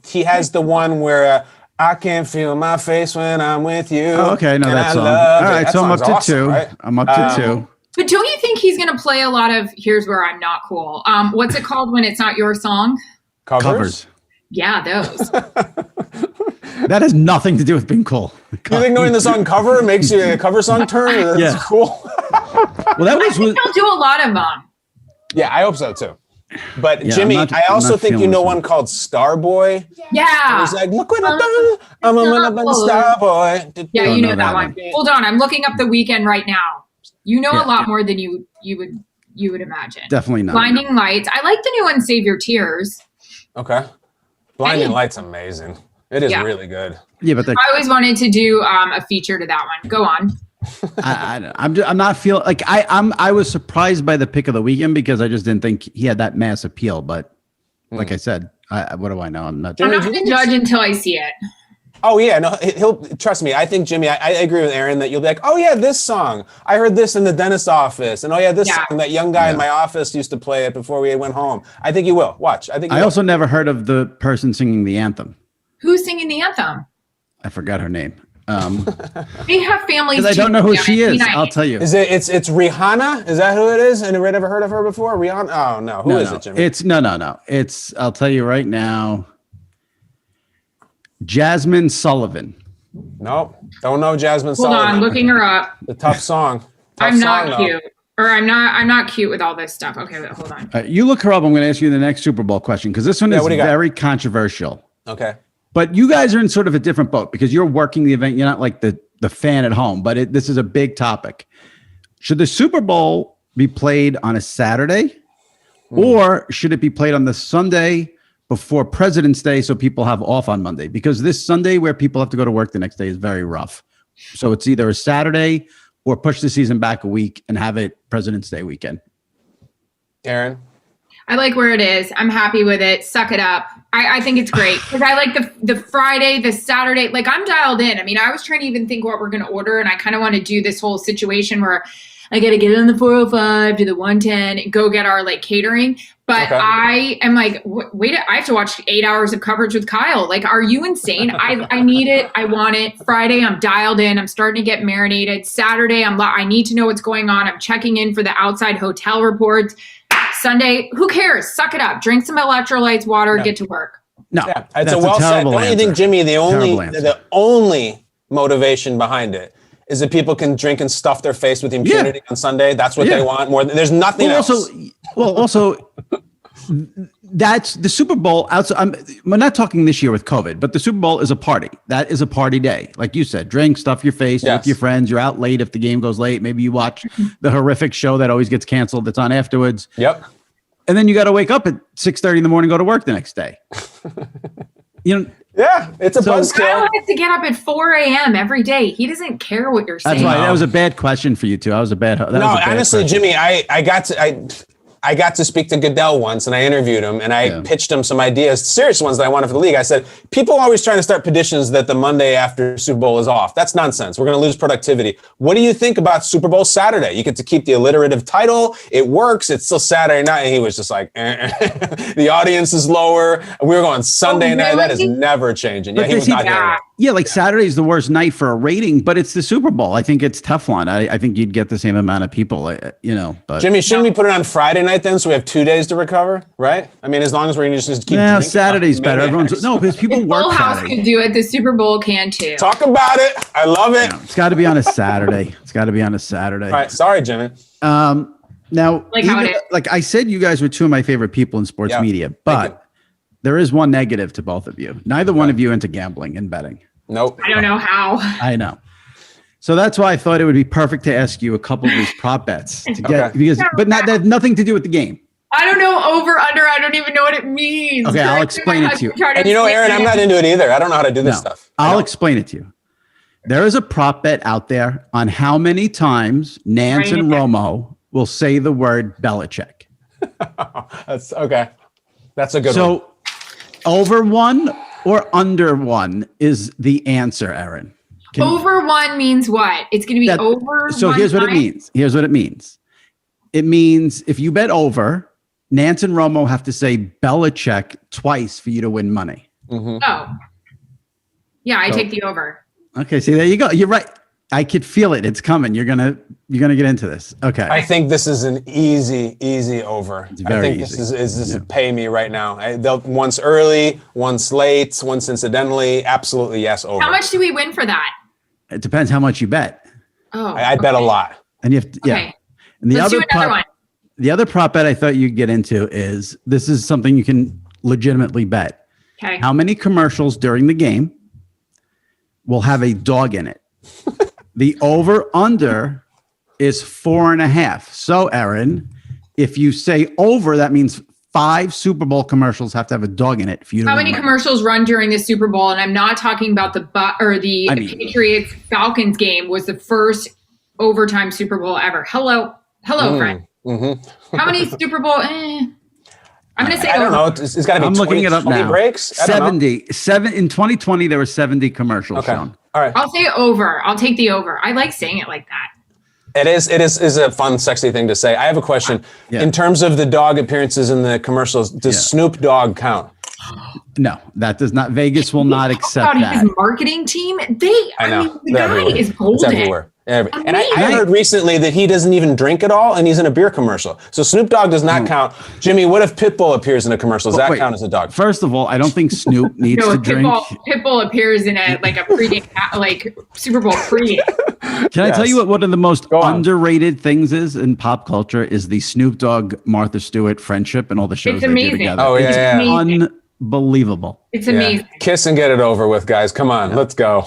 He has the one where I can feel my face when I'm with you. Oh, okay, I know that song. All right, so I'm up to two. Right? I'm up to two. But don't you think he's going to play a lot of Here's Where I'm Not Cool? What's it called when it's not your song? Covers. Yeah, those. That has nothing to do with being cool. You think knowing the song cover makes you a cover song turn? That's cool. Well, that was. They'll do a lot of them. Yeah, I hope so too. But Jimmy, I also think you know one called Starboy. Yeah. He's like, look what I've done. I'm a Starboy. Yeah, you know that one. Hold on, I'm looking up The Weeknd right now. You know a lot more than you would imagine. Definitely not. Blinding Lights. I like the new one, Save Your Tears. Okay. Blinding Lights, amazing. It is really good. Yeah, but I always wanted to do a feature to that one. Go on. I'm not feeling like I was surprised by the pick of the weekend because I just didn't think he had that mass appeal. But like I said, what do I know? I'm not going to judge until I see it. Oh yeah, no, he'll trust me. I think Jimmy, I agree with Erin that you'll be like, oh yeah, this song. I heard this in the dentist's office, and oh yeah, this song that young guy in my office used to play it before we went home. I think you will. Watch. I also never heard of the person singing the anthem. Who's singing the anthem? I forgot her name. They have families. Because I don't know who she is. I'll tell you. Is it's Rihanna? Is that who it is? And ever heard of her before? Rihanna? Oh no, who is it, Jimmy? It's no. It's I'll tell you right now. Jasmine Sullivan. Nope, don't know Jasmine Sullivan. Hold on, looking her up. The tough song. I'm not cute. Or I'm not cute with all this stuff. Okay, wait, hold on. You look her up. I'm going to ask you the next Super Bowl question because this one is very controversial. Okay. But you guys are in sort of a different boat because you're working the event. You're not like the fan at home, but this is a big topic. Should the Super Bowl be played on a Saturday or should it be played on the Sunday before President's Day so people have off on Monday? Because this Sunday where people have to go to work the next day is very rough. So it's either a Saturday or push the season back a week and have it President's Day weekend. Erin? I like where it is. I'm happy with it. Suck it up. I think it's great because I like the Friday, the Saturday. Like I'm dialed in. I mean, I was trying to even think what we're going to order, and I kind of want to do this whole situation where I got to get on the 405 to the 110 and go get our like catering. But I am like, wait, I have to watch 8 hours of coverage with Kyle. Like, are you insane? I need it. I want it. Friday, I'm dialed in. I'm starting to get marinated. Saturday, I need to know what's going on. I'm checking in for the outside hotel reports. Sunday, who cares? Suck it up. Drink some electrolytes, water, get to work. No, it's a well said. Don't you think, Jimmy, the only motivation behind it is that people can drink and stuff their face with impunity on Sunday? That's what they want more. There's nothing else. Also, that's the Super Bowl. We're not talking this year with COVID, but the Super Bowl is a party. That is a party day. Like you said, drink, stuff your face with your friends. You're out late if the game goes late. Maybe you watch the horrific show that always gets canceled that's on afterwards. Yep. And then you got to wake up at 6:30 in the morning, go to work the next day. Yeah, it's a buzzkill. Kyle has to get up at 4 a.m. every day. He doesn't care what you're saying. That's right. That was a bad question for you too. Honestly, Jimmy, I got to speak to Goodell once and I interviewed him and I pitched him some ideas, serious ones that I wanted for the league. I said, people always trying to start petitions that the Monday after Super Bowl is off. That's nonsense. We're going to lose productivity. What do you think about Super Bowl Saturday? You get to keep the alliterative title. It works. It's still Saturday night. And he was just like, the audience is lower. We were going Sunday night. That is never changing. Yeah, he was not hearing it. Yeah, Saturday is the worst night for a rating, but it's the Super Bowl. I think it's Teflon. I think you'd get the same amount of people, But Jimmy, shouldn't we put it on Friday night then, so we have 2 days to recover, right? I mean, as long as we're going to just keep. Yeah, Saturday's better. Because people work. Full House can do it. The Super Bowl can too. Talk about it. I love it. It's got to be on a Saturday. All right, sorry, Jimmy. Now, like I said, you guys were two of my favorite people in sports media, but there is one negative to both of you. Neither one of you into gambling and betting. Nope. I don't know how. I know. So that's why I thought it would be perfect to ask you a couple of these prop bets to get but that has nothing to do with the game. I don't know over under. I don't even know what it means. Okay, I'll explain it to you. And Erin, I'm not into it either. I don't know how to do this stuff. I'll explain it to you. There is a prop bet out there on how many times Nance and Romo will say the word Belichick. That's okay. That's a good one. So over 1 or under 1 is the answer, Erin. Over 1 means what? It's going to be over. So here's what it means. It means if you bet over, Nance and Romo have to say Belichick twice for you to win money. Mm-hmm. Oh. Yeah, I take the over. Okay, see, there you go. You're right. I could feel it. It's coming. You're gonna get into this. Okay. I think this is an easy over. It's very easy. This is pay me right now. They'll once early, once late, once incidentally. Absolutely yes. Over. How much do we win for that? It depends how much you bet. Oh, I bet a lot. And you have to, Okay. And Let's do another one. The other prop bet I thought you'd get into is this is something you can legitimately bet. Okay. How many commercials during the game will have a dog in it? The over-under is 4.5. So, Erin, if you say over, that means 5 Super Bowl commercials have to have a dog in it. How many commercials run during the Super Bowl? And I'm not talking about the Patriots Falcons game was the first overtime Super Bowl ever. Hello, friend. Mm-hmm. How many Super Bowl? I'm going to say I don't know. It's got to be I'm 20, looking it up 20 now. breaks. I don't know. 77 in 2020. There were 70 commercials Okay. shown. All right. I'll say over. I'll take the over. I like saying it like that. It is a fun, sexy thing to say. I have a question. Yeah. In terms of the dog appearances in the commercials, does Snoop Dogg count? No, that does not. Vegas will not accept About that. his marketing team, I know. mean, the They're guy everywhere. is golden. It's everywhere. And I Amazing. heard recently that he doesn't even drink at all, and he's in a beer commercial. So Snoop Dogg does not count. Jimmy, what if Pitbull appears in a commercial? Does that Wait, count as a dog? First of all, I don't think Snoop needs No, to drink. Pitbull appears in a pregame, like Super Bowl pregame. Can I tell you what one of the most on. underrated things is in pop culture is the Snoop Dogg Martha Stewart friendship and all the shows It's they do amazing. together. Oh, It's yeah. Amazing. unbelievable. It's Yeah. amazing. Kiss and get it over with, guys. Come on, let's go.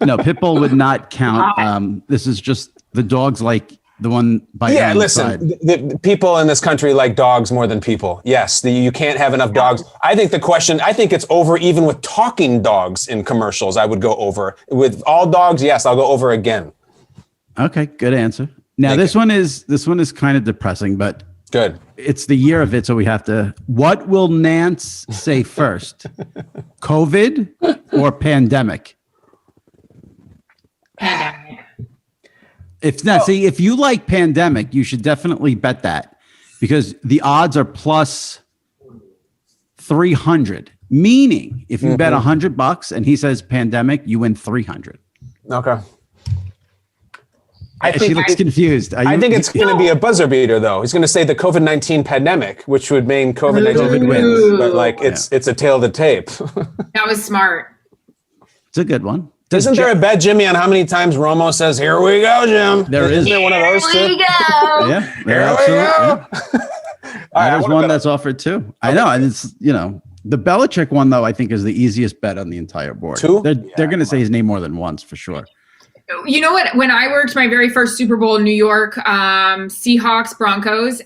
No, Pitbull would not count. This is just the dogs like the one by Yeah, Aaron's listen, side. the people in this country like dogs more than people. Yes, you can't have enough dogs. I think it's over even with talking dogs in commercials. I would go over. With all dogs, yes, I'll go over again. Okay, good answer. Now this one is kind of depressing, but Good. it's the year of it, so we have to. What will Nance say first? COVID or pandemic? Pandemic. If you like pandemic, you should definitely bet that because the odds are plus 300. Meaning, if you bet $100 and he says pandemic, you win 300. Okay. She looks confused. I think it's going to be a buzzer beater, though. He's going to say the COVID-19 pandemic, which would mean COVID-19 wins. But it's a tail of the tape. That was smart. It's a good one. Isn't there a bet, Jimmy, on how many times Romo says, "Here we go, Jim"? There is. Isn't there one of those Here too? we go. Yeah, Here we go. There's one that's offered too. I know, and it's the Belichick one though. I think is the easiest bet on the entire board. Two? They're going to say his name more than once for sure. You know what? When I worked my very first Super Bowl in New York, Seahawks, Broncos,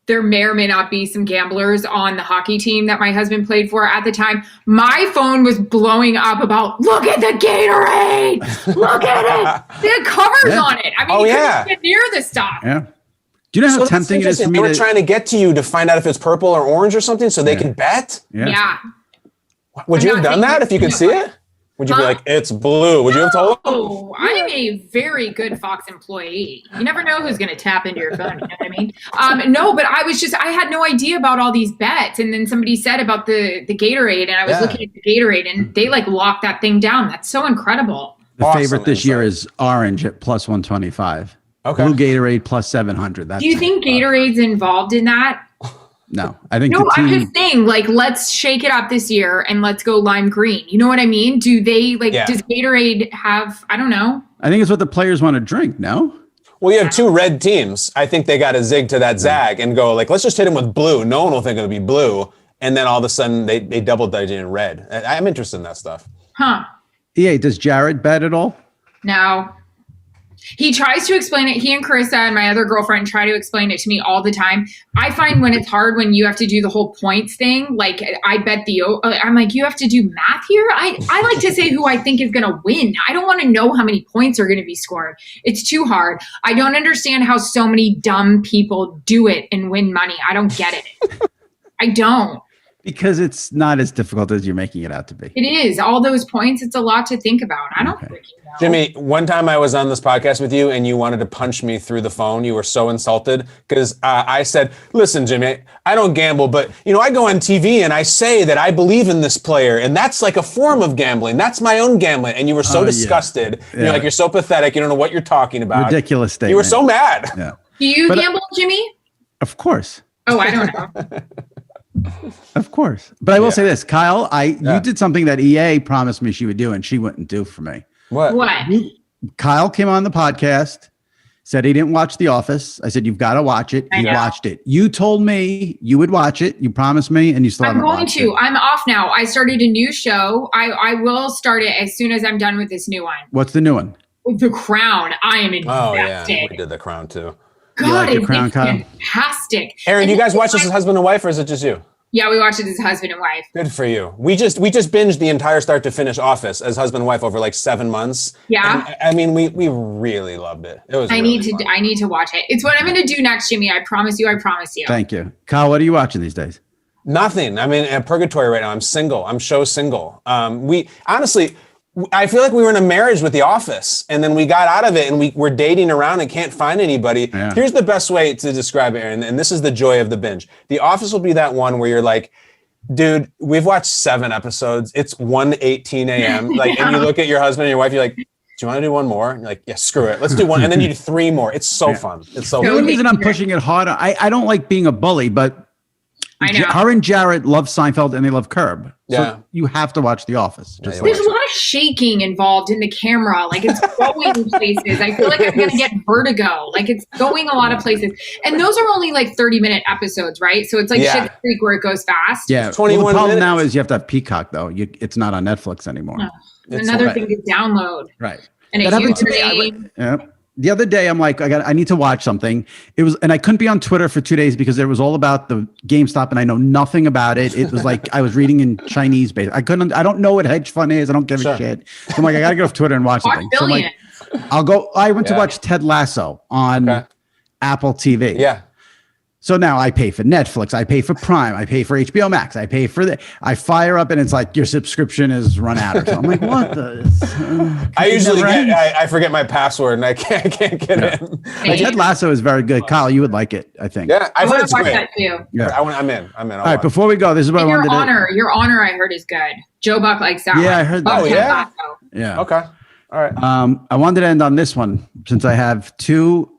there may or may not be some gamblers on the hockey team that my husband played for at the time. My phone was blowing up about, look at the Gatorade! Look at it! They had covers on it. I mean, you couldn't get near the stuff. Yeah. Do you know how tempting it is for me They were to trying to get to you to find out if it's purple or orange or something so they can bet? Yeah. Would you have done that if you could see it? Would you be like, it's blue? Would you have told them? Oh, I am a very good Fox employee. You never know who's going to tap into your phone. You know what I mean? No, but I had no idea about all these bets. And then somebody said about the Gatorade, and I was looking at the Gatorade, and they locked that thing down. That's so incredible. The favorite this year is orange at plus 125. Okay. Blue Gatorade plus 700. Do you think Gatorade's involved in that? No, I think No, I'm just saying, let's shake it up this year and let's go lime green. You know what I mean? Do they does Gatorade have, I don't know. I think it's what the players want to drink, no? Well, you have two red teams. I think they got to zig to that zag and go let's just hit him with blue. No one will think it'll be blue. And then all of a sudden they double dutch in red. I'm interested in that stuff. Huh. Yeah, does Jared bet at all? No. He tries to explain it. He and Carissa and my other girlfriend try to explain it to me all the time. I find when it's hard when you have to do the whole points thing, I bet I'm like, you have to do math here? I like to say who I think is going to win. I don't want to know how many points are going to be scored. It's too hard. I don't understand how so many dumb people do it and win money. I don't get it. I don't. Because it's not as difficult as you're making it out to be. It is. All those points, it's a lot to think about. I don't freaking know. Jimmy, one time I was on this podcast with you and you wanted to punch me through the phone. You were so insulted because I said, listen, Jimmy, I don't gamble, but I go on TV and I say that I believe in this player and that's like a form of gambling. That's my own gambling. And you were so disgusted. Yeah. You're like, you're so pathetic. You don't know what you're talking about. Ridiculous statement. You were so mad. Yeah. Do you gamble, Jimmy? Of course. Oh, I don't know. Of course. But I will say this, Kyle, you did something that EA promised me she would do and she wouldn't do for me. What? Kyle came on the podcast, said he didn't watch The Office. I said, you've got to watch it. He watched it. You told me you would watch it. You promised me and you still haven't watched it. I'm off now. I started a new show. I will start it as soon as I'm done with this new one. What's the new one? The Crown. I am invested. Oh, yeah. We did The Crown too. God, like The Crown, it's Kyle? fantastic. Aaron, you guys watch this as husband and wife or is it just you? Yeah, we watched it as husband and wife. Good for you. We just binged the entire start to finish Office as husband and wife over 7 months. Yeah. And, I mean, we really loved it. It was. I need to watch it. It's what I'm going to do next, Jimmy. I promise you. Thank you. Kyle, what are you watching these days? Nothing. I'm in purgatory right now. I'm single. I'm show single. We honestly, I feel like we were in a marriage with The Office, and then we got out of it, and we're dating around and can't find anybody. Yeah. Here's the best way to describe it, Aaron, and this is the joy of the binge. The Office will be that one where you're like, dude, we've watched 7 episodes. It's 1:18 a.m. Like, and you look at your husband and your wife, you're like, do you want to do one more? And you're like, yeah, screw it. Let's do one. And then you do 3 more. It's so fun. It's so The fun. only reason I'm pushing it harder, I don't like being a bully, but I know. her and Jared love Seinfeld and they love Curb. So Yeah. you have to watch The Office. Yeah, There's a lot of shaking involved in the camera. Like it's going places. I feel like I'm going to get vertigo. Like it's going a lot of places. And those are only like 30-minute episodes, right? So it's like Yeah. Schitt's Creek where it goes fast. Yeah. 21 the problem minutes. now is you have to have Peacock, though. It's not on Netflix anymore. It's Another right. thing to download. Right. And That a happened to me. username. Yeah. The other day, I'm like, I need to watch something. And I couldn't be on Twitter for 2 days because it was all about the GameStop, and I know nothing about it. It was like I was reading in Chinese. I don't know what hedge fund is. I don't give a shit. So I'm like, I gotta get off Twitter and watch Watch something. So I'm like, Billions. I went to watch Ted Lasso on Apple TV. Yeah. So now I pay for Netflix, I pay for Prime, I pay for HBO Max, I pay for I fire up and it's like your subscription is run out or something. I'm like, what the? I usually I forget my password and I can't get in. Like, Ted Lasso is very good. Kyle, you would like it, I think. Yeah, I I've heard want it's to watch great. that too. Yeah. I'm in. I'll All right, watch. before we go, this is what And I your wanted honor, your honor, I heard is good. Joe Buck likes that. Yeah, one. I heard that. Oh, Ted yeah? Lasso. Yeah. Okay. All right. I wanted to end on this one since I have 2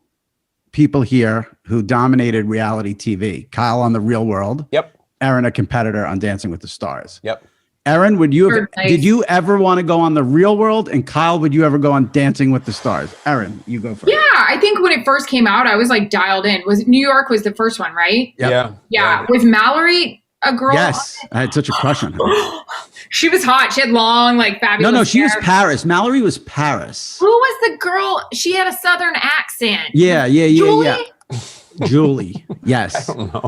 people here who dominated reality TV. Kyle on The Real World. Yep. Erin, a competitor on Dancing with the Stars. Yep. Erin, Third place. did you ever want to go on The Real World? And Kyle, would you ever go on Dancing with the Stars? Erin, you go first. Yeah, I think when it first came out, I was like dialed in. New York was the first one, right? Yep. Yeah. Was Mallory a girl? Yes, I had such a crush on her. She was hot. She had long, like fabulous No, she was hair. Paris. Mallory was Paris. Who was the girl? She had a southern accent. Yeah. Julie? Julie. Yes.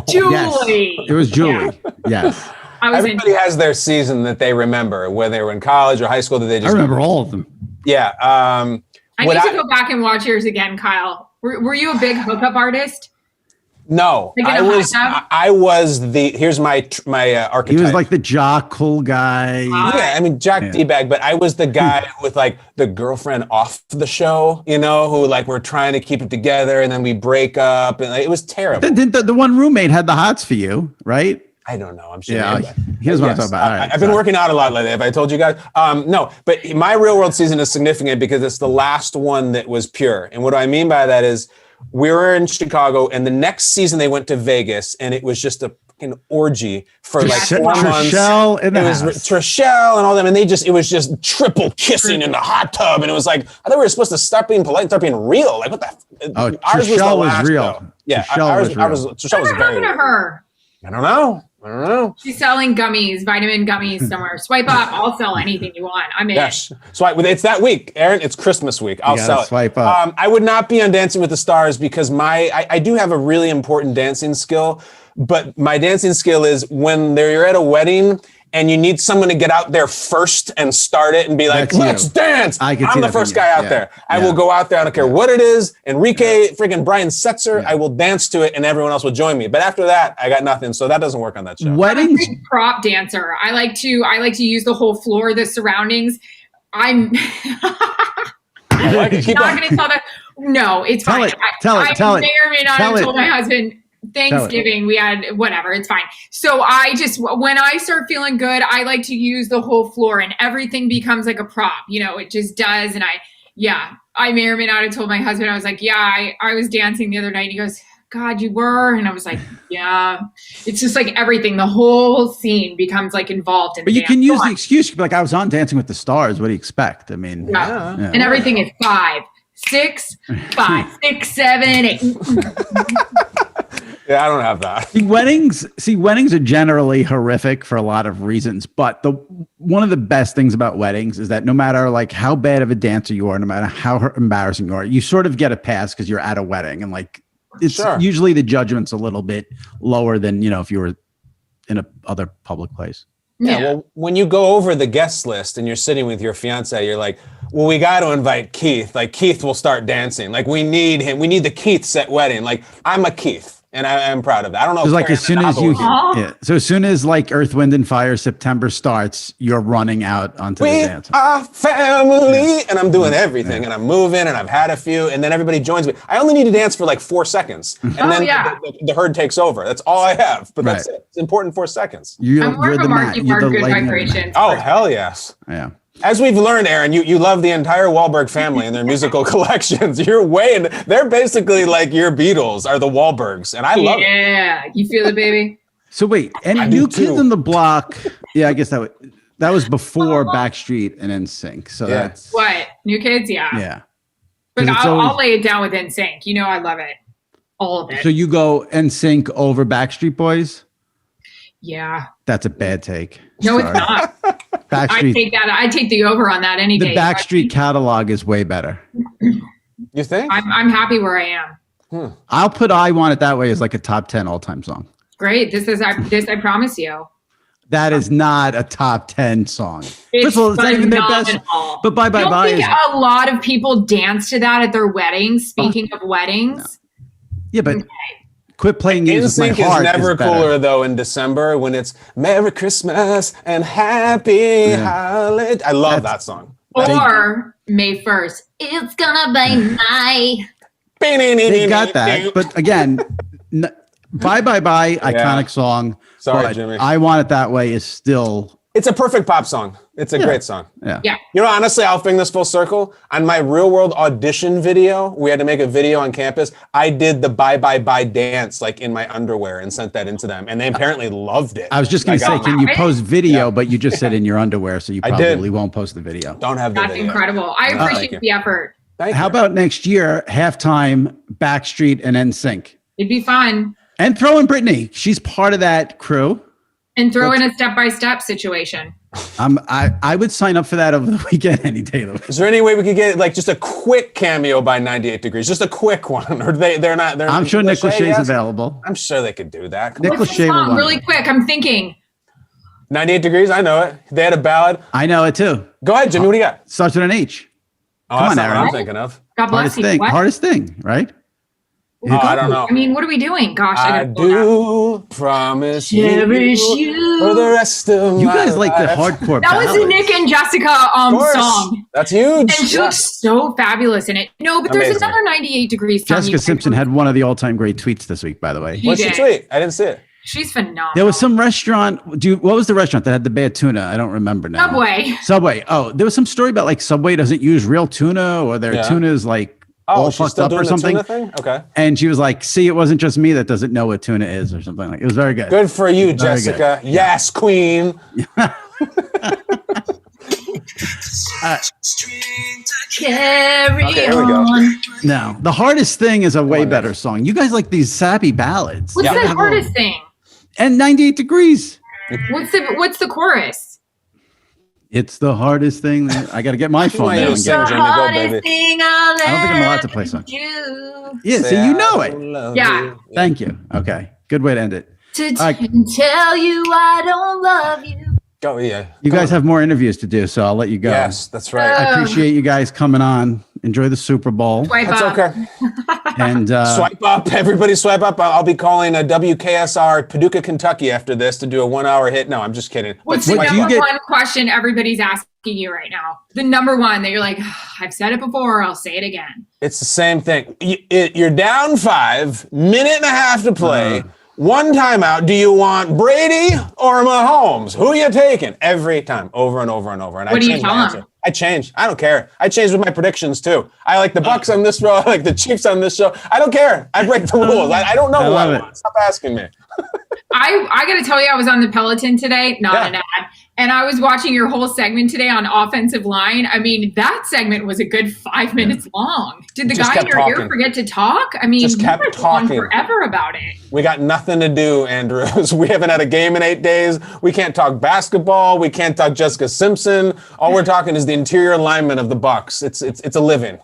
Julie. Yes. It was Julie. Yes. I was Everybody has their season that they remember, whether they were in college or high school, that they I just remember all of them. Yeah. I need to go back and watch yours again, Kyle. Were you a big hookup artist? No, Like in I a was. hot tub? I was the. Here's my archetype. He was like the jock, cool guy. Yeah, I mean Jack D-bag, but I was the guy with like the girlfriend off the show, who like we're trying to keep it together, and then we break up, and like, it was terrible. The one roommate had the hots for you, right? I don't know. I'm sure. Yeah, here's what I'm talking about. All right, I've been working out a lot lately. Have I told you guys? No, but my Real World season is significant because it's the last one that was pure. And what I mean by that is we were in Chicago, and the next season they went to Vegas, and it was just a fucking orgy for like 4 months. Trishelle in the It was house. Trishelle and all them, and it was just triple kissing in the hot tub, and it was like I thought we were supposed to stop being polite and start being real. Like what the? Oh, ours the Trishelle was last, real. though. Yeah, Trishelle was real. Trishelle was What very happened to real. her? I don't know. She's selling gummies, vitamin gummies somewhere. Swipe up. I'll sell anything you want. I'm in. Yes. So it's that week, Aaron. It's Christmas week. I'll gotta sell it. swipe up. I would not be on Dancing with the Stars because I do have a really important dancing skill, but my dancing skill is when you're at a wedding and you need someone to get out there first and start it and be like, That's you. let's dance. I can see I'm the that from first you. guy out Yeah. there. I Yeah. will go out there. I don't care what it is. Enrique, freaking Brian Setzer, I will dance to it and everyone else will join me. But after that, I got nothing. So that doesn't work on that show. I'm a Weddings. big prop dancer. I like to use the whole floor, the surroundings. I'm I like it. Keep not going. going to tell that. No, it's Tell fine. it. Tell it. Tell I it. may or may not Tell have it. told my husband Thanksgiving we had whatever. It's fine. So I just when I start feeling good, I like to use the whole floor and everything becomes like a prop. It just does. And I may or may not have told my husband. I was like, I was dancing the other night. And he goes, God, you were? And I was like, yeah. It's just like everything. The whole scene becomes like involved in But the you can dance. use Go the on. excuse, like I was on Dancing with the Stars. What do you expect? I mean, Yeah. yeah. And everything is 5, 6, 5, 6, 7, 8. Yeah, I don't have that. Weddings are generally horrific for a lot of reasons, but one of the best things about weddings is that no matter like how bad of a dancer you are, no matter how embarrassing you are, you sort of get a pass because you're at a wedding, and like it's usually the judgment's a little bit lower than if you were in a other public place. Yeah, well, when you go over the guest list and you're sitting with your fiance, you're like, well, we got to invite Keith. Like, Keith will start dancing. Like, we need him. We need the Keiths at wedding. Like, I'm a Keith. And I am proud of that. I don't know. It's if like Karen as soon and as Abba you, was- yeah. So as soon as like Earth, Wind and Fire September starts, you're running out onto the We dance. are family, and I'm doing everything, and I'm moving, and I've had a few, and then everybody joins me. I only need to dance for like 4 seconds, and then the herd takes over. That's all I have, but that's it. It's important 4 seconds. I'm more of a Marky Mark, good vibrations. Oh, hell yes. Yeah. As we've learned, Erin, you love the entire Wahlberg family and their musical collections. They're basically like your Beatles are the Wahlbergs, and I love it. Yeah, you feel it, baby. So wait, and New Kids on the Block. Yeah, I guess that was before Backstreet and NSYNC. So that's what New Kids. Yeah. Yeah. But I'll lay it down with NSYNC. You know, I love it, all of it. So you go NSYNC over Backstreet Boys? Yeah. That's a bad take. No, Sorry. it's not. Backstreet. I take that. I take the over on that any day. The Backstreet catalog is way better. You think? I'm happy where I am. I'll put "I Want It That Way" as like a top 10 all-time song. Great. This I promise you. That is not a top 10 song. It's First of all, it's not even their best. But Bye Bye Bye is. A lot of people dance to that at their weddings. Speaking of weddings. Yeah, but quit playing Use My NSYNC Heart is never better. cooler though in December when it's Merry Christmas and Happy Holiday. I love that song. Or May 1st. It's gonna be night. They got that, but again, Bye Bye Bye, iconic song. Sorry, Jimmy. I Want It That Way is still. It's a perfect pop song. It's a great song. Yeah. You know, honestly, I'll bring this full circle. On my real world audition video, we had to make a video on campus. I did the Bye Bye Bye dance like in my underwear and sent that into them. And they apparently loved it. I was just going to say, can you post video? But you just said in your underwear, so you probably won't post the video. Don't have the That's video. incredible. I appreciate the effort. How about next year, halftime, Backstreet and NSYNC? It'd be fun. And throw in Britney. She's part of that crew. And throw in a step-by-step situation. I would sign up for that over the weekend any day of the week. Is there any way we could get like just a quick cameo by 98 Degrees? Just a quick one. Or they're not. I'm sure Nick Lachey's available. I'm sure they could do that. Nick Lachey will really quick. I'm thinking. 98 Degrees, I know it. They had a ballad. I know it too. Go ahead, Jimmy. What do you got? Starts with an H. Oh, Come that's on, not what Erin. I'm thinking of. God bless Hardest you. thing. What? Hardest thing, right? Oh, I don't know. I mean, what are we doing? Gosh, I do promise cherish you for the rest of my You guys like the life. hardcore That was ballads. the Nick and Jessica song. That's huge. And she looks so fabulous in it. No, but there's Amazing. another 98 Degrees song. Jessica Simpson had one of the all-time great tweets this week, by the way. What's the tweet? I didn't see it. She's phenomenal. There was some restaurant. What was the restaurant that had the bad tuna? I don't remember now. Subway. Oh, there was some story about like Subway doesn't use real tuna, or their tuna is like all she's fucked still up doing or the something. tuna thing? Okay. And she was like, "See, it wasn't just me that doesn't know what tuna is," or something like. It was very good. Good for you, Very Jessica. good. Yes, queen. Carry Okay, here we go. on. No, the hardest thing is a way better song. You guys like these sappy ballads. What's the hardest thing? And 98 Degrees. What's the chorus? It's the hardest thing. I got to get my phone now and get it. The hardest thing I'll I don't think I'm allowed to play songs. do. Yeah, so you know it. Yeah. Thank you. Okay, good way to end it. To tell you I don't love you. Go, yeah. You guys have more interviews to do, so I'll let you go. Yes, that's right. I appreciate you guys coming on. Enjoy the Super Bowl. That's okay. And swipe up. Everybody swipe up. I'll be calling a WKSR Paducah, Kentucky after this to do a 1 hour hit. No, I'm just kidding. What's the number one question everybody's asking you right now? The number one that you're like, I've said it before, I'll say it again. It's the same thing. You're down 5, minute and a half to play. One timeout. Do you want Brady or Mahomes? Who are you taking? Every time, over and over and over. And what I do you change tell my answer. I change. I don't care. I change with my predictions too. I like the Bucks on this row. I like the Chiefs on this show. I don't care. I break the rules. I don't know what I want. Stop asking me. I got to tell you, I was on the Peloton today, not an ad, and I was watching your whole segment today on offensive line. I mean, that segment was a good 5 minutes long. Did the guy in your ear forget to talk? I mean, just kept talking forever about it. We got nothing to do, Andrews. We haven't had a game in 8 days. We can't talk basketball. We can't talk Jessica Simpson. All we're talking is the interior alignment of the Bucks. It's a living.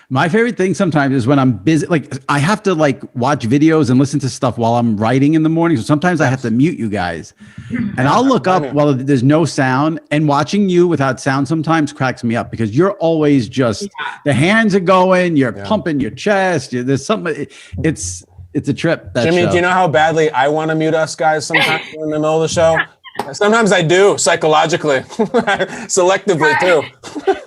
My favorite thing sometimes is when I'm busy, like I have to like watch videos and listen to stuff while I'm writing in the morning. So sometimes I have to mute you guys and I'll look up while there's no sound, and watching you without sound sometimes cracks me up because you're always just, the hands are going, you're pumping your chest. There's something, It's a trip. That Jimmy, show. do you know how badly I want to mute us guys sometimes in the middle of the show? Sometimes I do, psychologically, selectively too.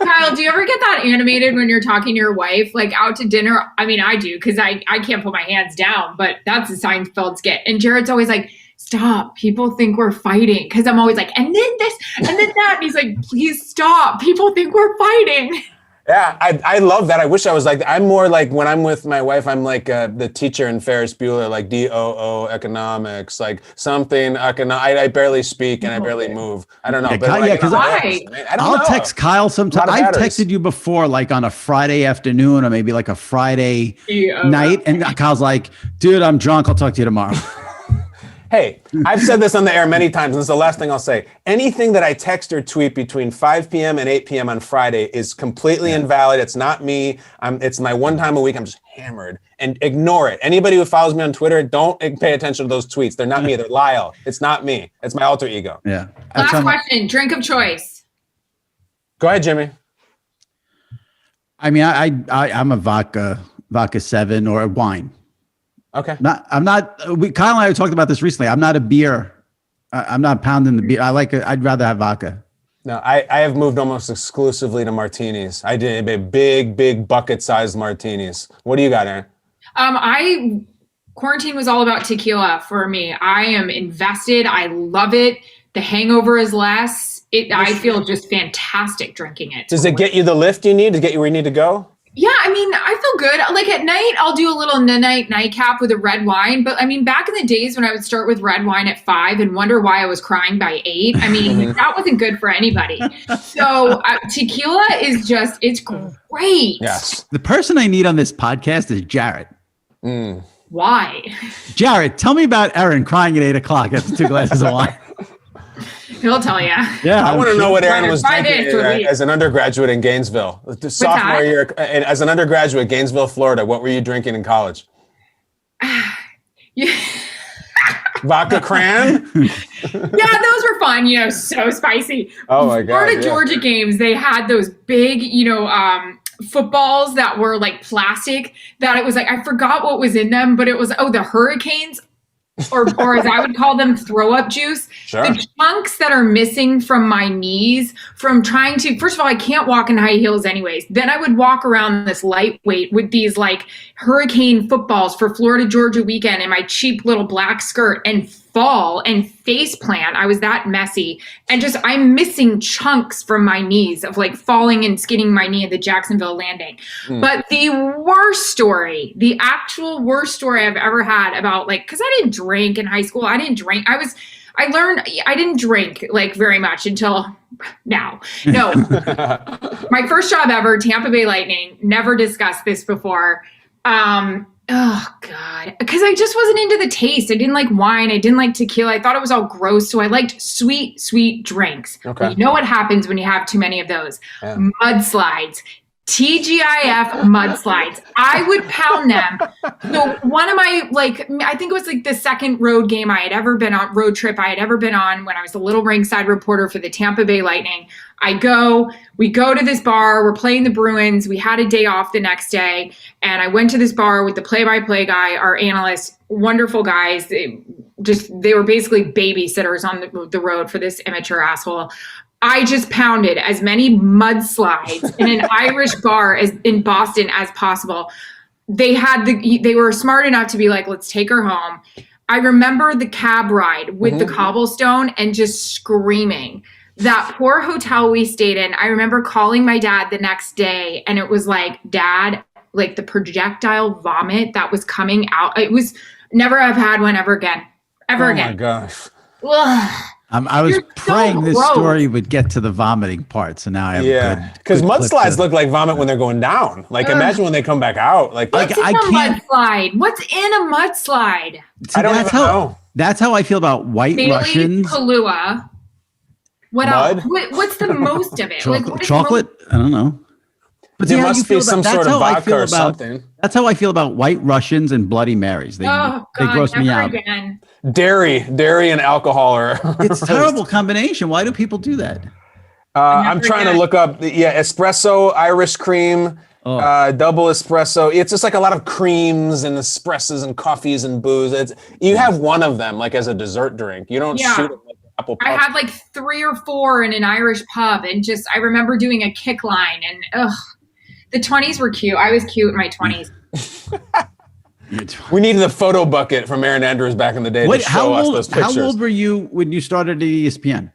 Kyle, do you ever get that animated when you're talking to your wife, like out to dinner? I mean, I do, because I can't put my hands down, but that's a Seinfeld skit. And Jared's always like, stop, people think we're fighting. Because I'm always like, and then this, and then that. And he's like, please stop, people think we're fighting. Yeah, I love that. I wish I was like that. I'm more like when I'm with my wife, I'm like the teacher in Ferris Bueller, like DOO economics, like something. I barely speak and I barely move. I don't know. Yeah, because I'll text Kyle sometimes. I've texted you before, like on a Friday afternoon or maybe like a Friday night. And Kyle's like, dude, I'm drunk. I'll talk to you tomorrow. Hey, I've said this on the air many times, and this is the last thing I'll say. Anything that I text or tweet between 5 p.m. and 8 p.m. on Friday is completely invalid. It's not me. It's my one time a week. I'm just hammered. And ignore it. Anybody who follows me on Twitter, don't pay attention to those tweets. They're not me. They're Lyle. It's not me. It's my alter ego. Yeah. Last question. Drink of choice. Go ahead, Jimmy. I mean, I'm a vodka 7 or a wine. Okay. Kyle and I talked about this recently. I'm not a beer. I'm not pounding the beer. I'd rather have vodka. No, I have moved almost exclusively to martinis. I did a big bucket-sized martinis. What do you got, Erin? Quarantine was all about tequila for me. I am invested. I love it. The hangover is less. I feel just fantastic drinking it. Does it get you the lift you need to get you where you need to go? Yeah, I mean, I feel good. Like at night, I'll do a little nightcap with a red wine. But I mean, back in the days when I would start with red wine at 5 and wonder why I was crying by 8, I mean, that wasn't good for anybody. So tequila is it's great. Yes. The person I need on this podcast is Jared. Why? Jared, tell me about Erin crying at 8 o'clock after 2 glasses of wine. He'll tell you. Yeah, I want to know what Erin was drinking as an undergraduate in Gainesville. Sophomore year, as an undergraduate, Gainesville, Florida. What were you drinking in college? Vodka cran? Yeah, those were fun. So spicy. Oh my God. Florida, Georgia games, they had those big, footballs that were like plastic that it was like, I forgot what was in them, but it was, the Hurricanes. Or as I would call them, throw up juice. Sure. The chunks that are missing from my knees from trying to, first of all, I can't walk in high heels anyways. Then I would walk around this lightweight with these like hurricane footballs for Florida, Georgia weekend in my cheap little black skirt and fall and face plant. I was that messy. And I'm missing chunks from my knees of like falling and skidding my knee at the Jacksonville landing. But the actual worst story I've ever had about because I didn't drink in high school. I didn't drink. I learned I didn't drink like very much until now. No, my first job ever, Tampa Bay Lightning, never discussed this before. Oh God, because I just wasn't into the taste. I didn't like wine. I didn't like tequila. I thought it was all gross. So I liked sweet drinks. Okay. Well, you know what happens when you have too many of those? Yeah. Mudslides. TGIF mudslides. I would pound them. So one of my, I think it was like the second road trip I had ever been on when I was a little ringside reporter for the Tampa Bay Lightning. We go to this bar, we're playing the Bruins. We had a day off the next day. And I went to this bar with the play-by-play guy, our analyst, wonderful guys. They were basically babysitters on the road for this immature asshole. I just pounded as many mudslides in an Irish bar in Boston as possible. They were smart enough to be like, let's take her home. I remember the cab ride with the cobblestone and just screaming. That poor hotel we stayed in, I remember calling my dad the next day and it was like, Dad, like the projectile vomit that was coming out. It was never have had one ever again. Oh my gosh. Ugh. I was praying this story would get to the vomiting part, so now I have because mudslides look like vomit when they're going down. Imagine when they come back out. What's in a mudslide? What's in a mudslide? I don't even know. That's how I feel about White Russians. Kahlua. What else? What's the most of it? Chocolate? I don't know. But there must be some sort of vodka or something. That's how I feel about White Russians and Bloody Marys. They gross me out. Again. Dairy and alcohol it's a terrible combination. Why do people do that? I'm trying to look up espresso, Irish cream, double espresso. It's just like a lot of creams and espressos and coffees and booze. You have one of them like as a dessert drink. You don't shoot it like apple puff. I had like 3 or 4 in an Irish pub, and I remember doing a kick line, and the 20s were cute. I was cute in my 20s. We needed a photo bucket from Erin Andrews back in the day to show us those pictures. How old were you when you started at ESPN?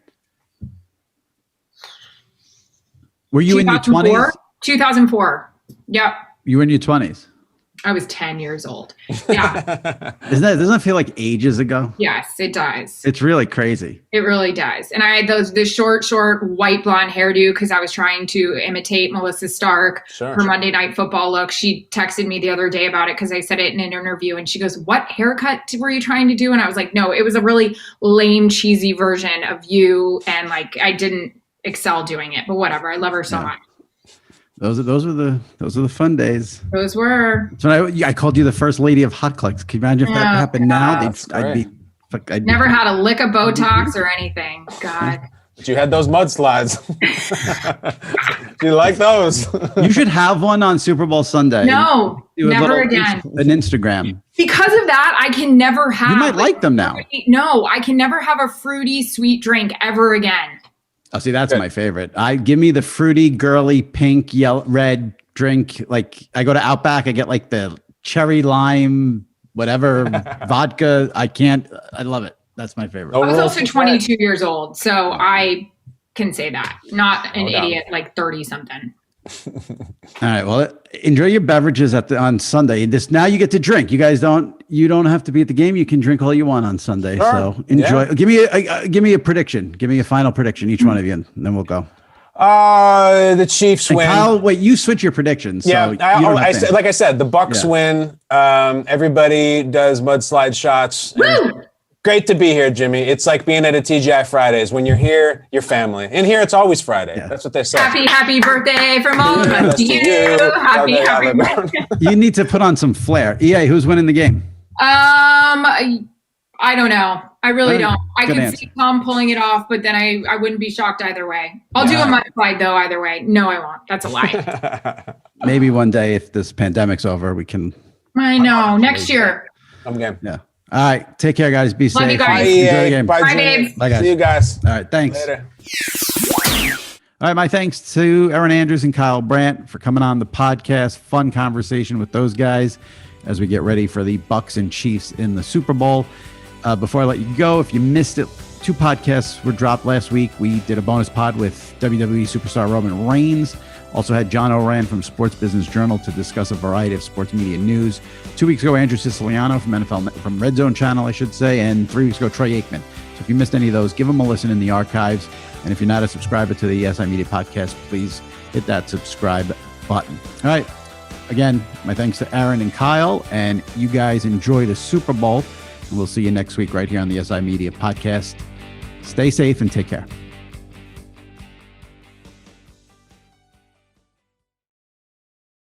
Were you in your 20s? 2004. Yep. You were in your 20s? I was 10 years old. Yeah. Doesn't it feel like ages ago? Yes, it does. It's really crazy. It really does. And I had the short white blonde hairdo because I was trying to imitate Melissa Stark, her Monday Night Football look. She texted me the other day about it because I said it in an interview, and she goes, "What haircut were you trying to do?" And I was like, "No, it was a really lame, cheesy version of you, and like I didn't excel doing it, but whatever. I love her so much." Those are the fun days. Those were. So I called you the first lady of hot clicks. Can you imagine if that happened now? I'd never had a lick of Botox or anything. God. But you had those mudslides. Do you like those? You should have one on Super Bowl Sunday. No, never again. An Instagram. Because of that, I can never have. You might like them now. No, I can never have a fruity, sweet drink ever again. Oh, see, that's my favorite. Give me the fruity, girly, pink, yellow, red drink. Like I go to Outback, I get like the cherry lime, whatever vodka. I love it. That's my favorite. I was also 22 years old, so I can say that. Not an idiot like 30 something. All right. Well, enjoy your beverages on Sunday. Now you get to drink. You guys don't have to be at the game. You can drink all you want on Sunday. Sure. So enjoy. Yeah. Give me a prediction. Give me a final prediction, each one of you, and then we'll go. The Chiefs win. Kyle, wait, you switch your predictions. Yeah. So like I said, the Bucks win. Everybody does mudslide shots. Woo! Great to be here, Jimmy. It's like being at a TGI Fridays. When you're here, you're family. And here, it's always Friday. Yeah. That's what they say. Happy birthday from all of us to you. Happy birthday. You need to put on some flair. EA, who's winning the game? I don't know. I really don't. I could see Tom pulling it off, but then I wouldn't be shocked either way. I'll do a mudslide though either way. No, I won't. That's a lie. Maybe one day if this pandemic's over, we can. I know. Next year. I'm game. Yeah. All right. Take care, guys. Be safe. Love you guys. Enjoy the game. Bye, babes. Bye, guys. See you guys. All right. Thanks. Later. All right. My thanks to Erin Andrews and Kyle Brandt for coming on the podcast. Fun conversation with those guys as we get ready for the Bucks and Chiefs in the Super Bowl. Before I let you go, if you missed it, 2 podcasts were dropped last week. We did a bonus pod with WWE superstar Roman Reigns. Also had John Oran from Sports Business Journal to discuss a variety of sports media news. 2 weeks ago, Andrew Siciliano from Red Zone Channel, I should say, and 3 weeks ago, Troy Aikman. So if you missed any of those, give them a listen in the archives. And if you're not a subscriber to the SI Media Podcast, please hit that subscribe button. All right. Again, my thanks to Erin and Kyle, and you guys enjoy the Super Bowl. And we'll see you next week right here on the SI Media Podcast. Stay safe and take care.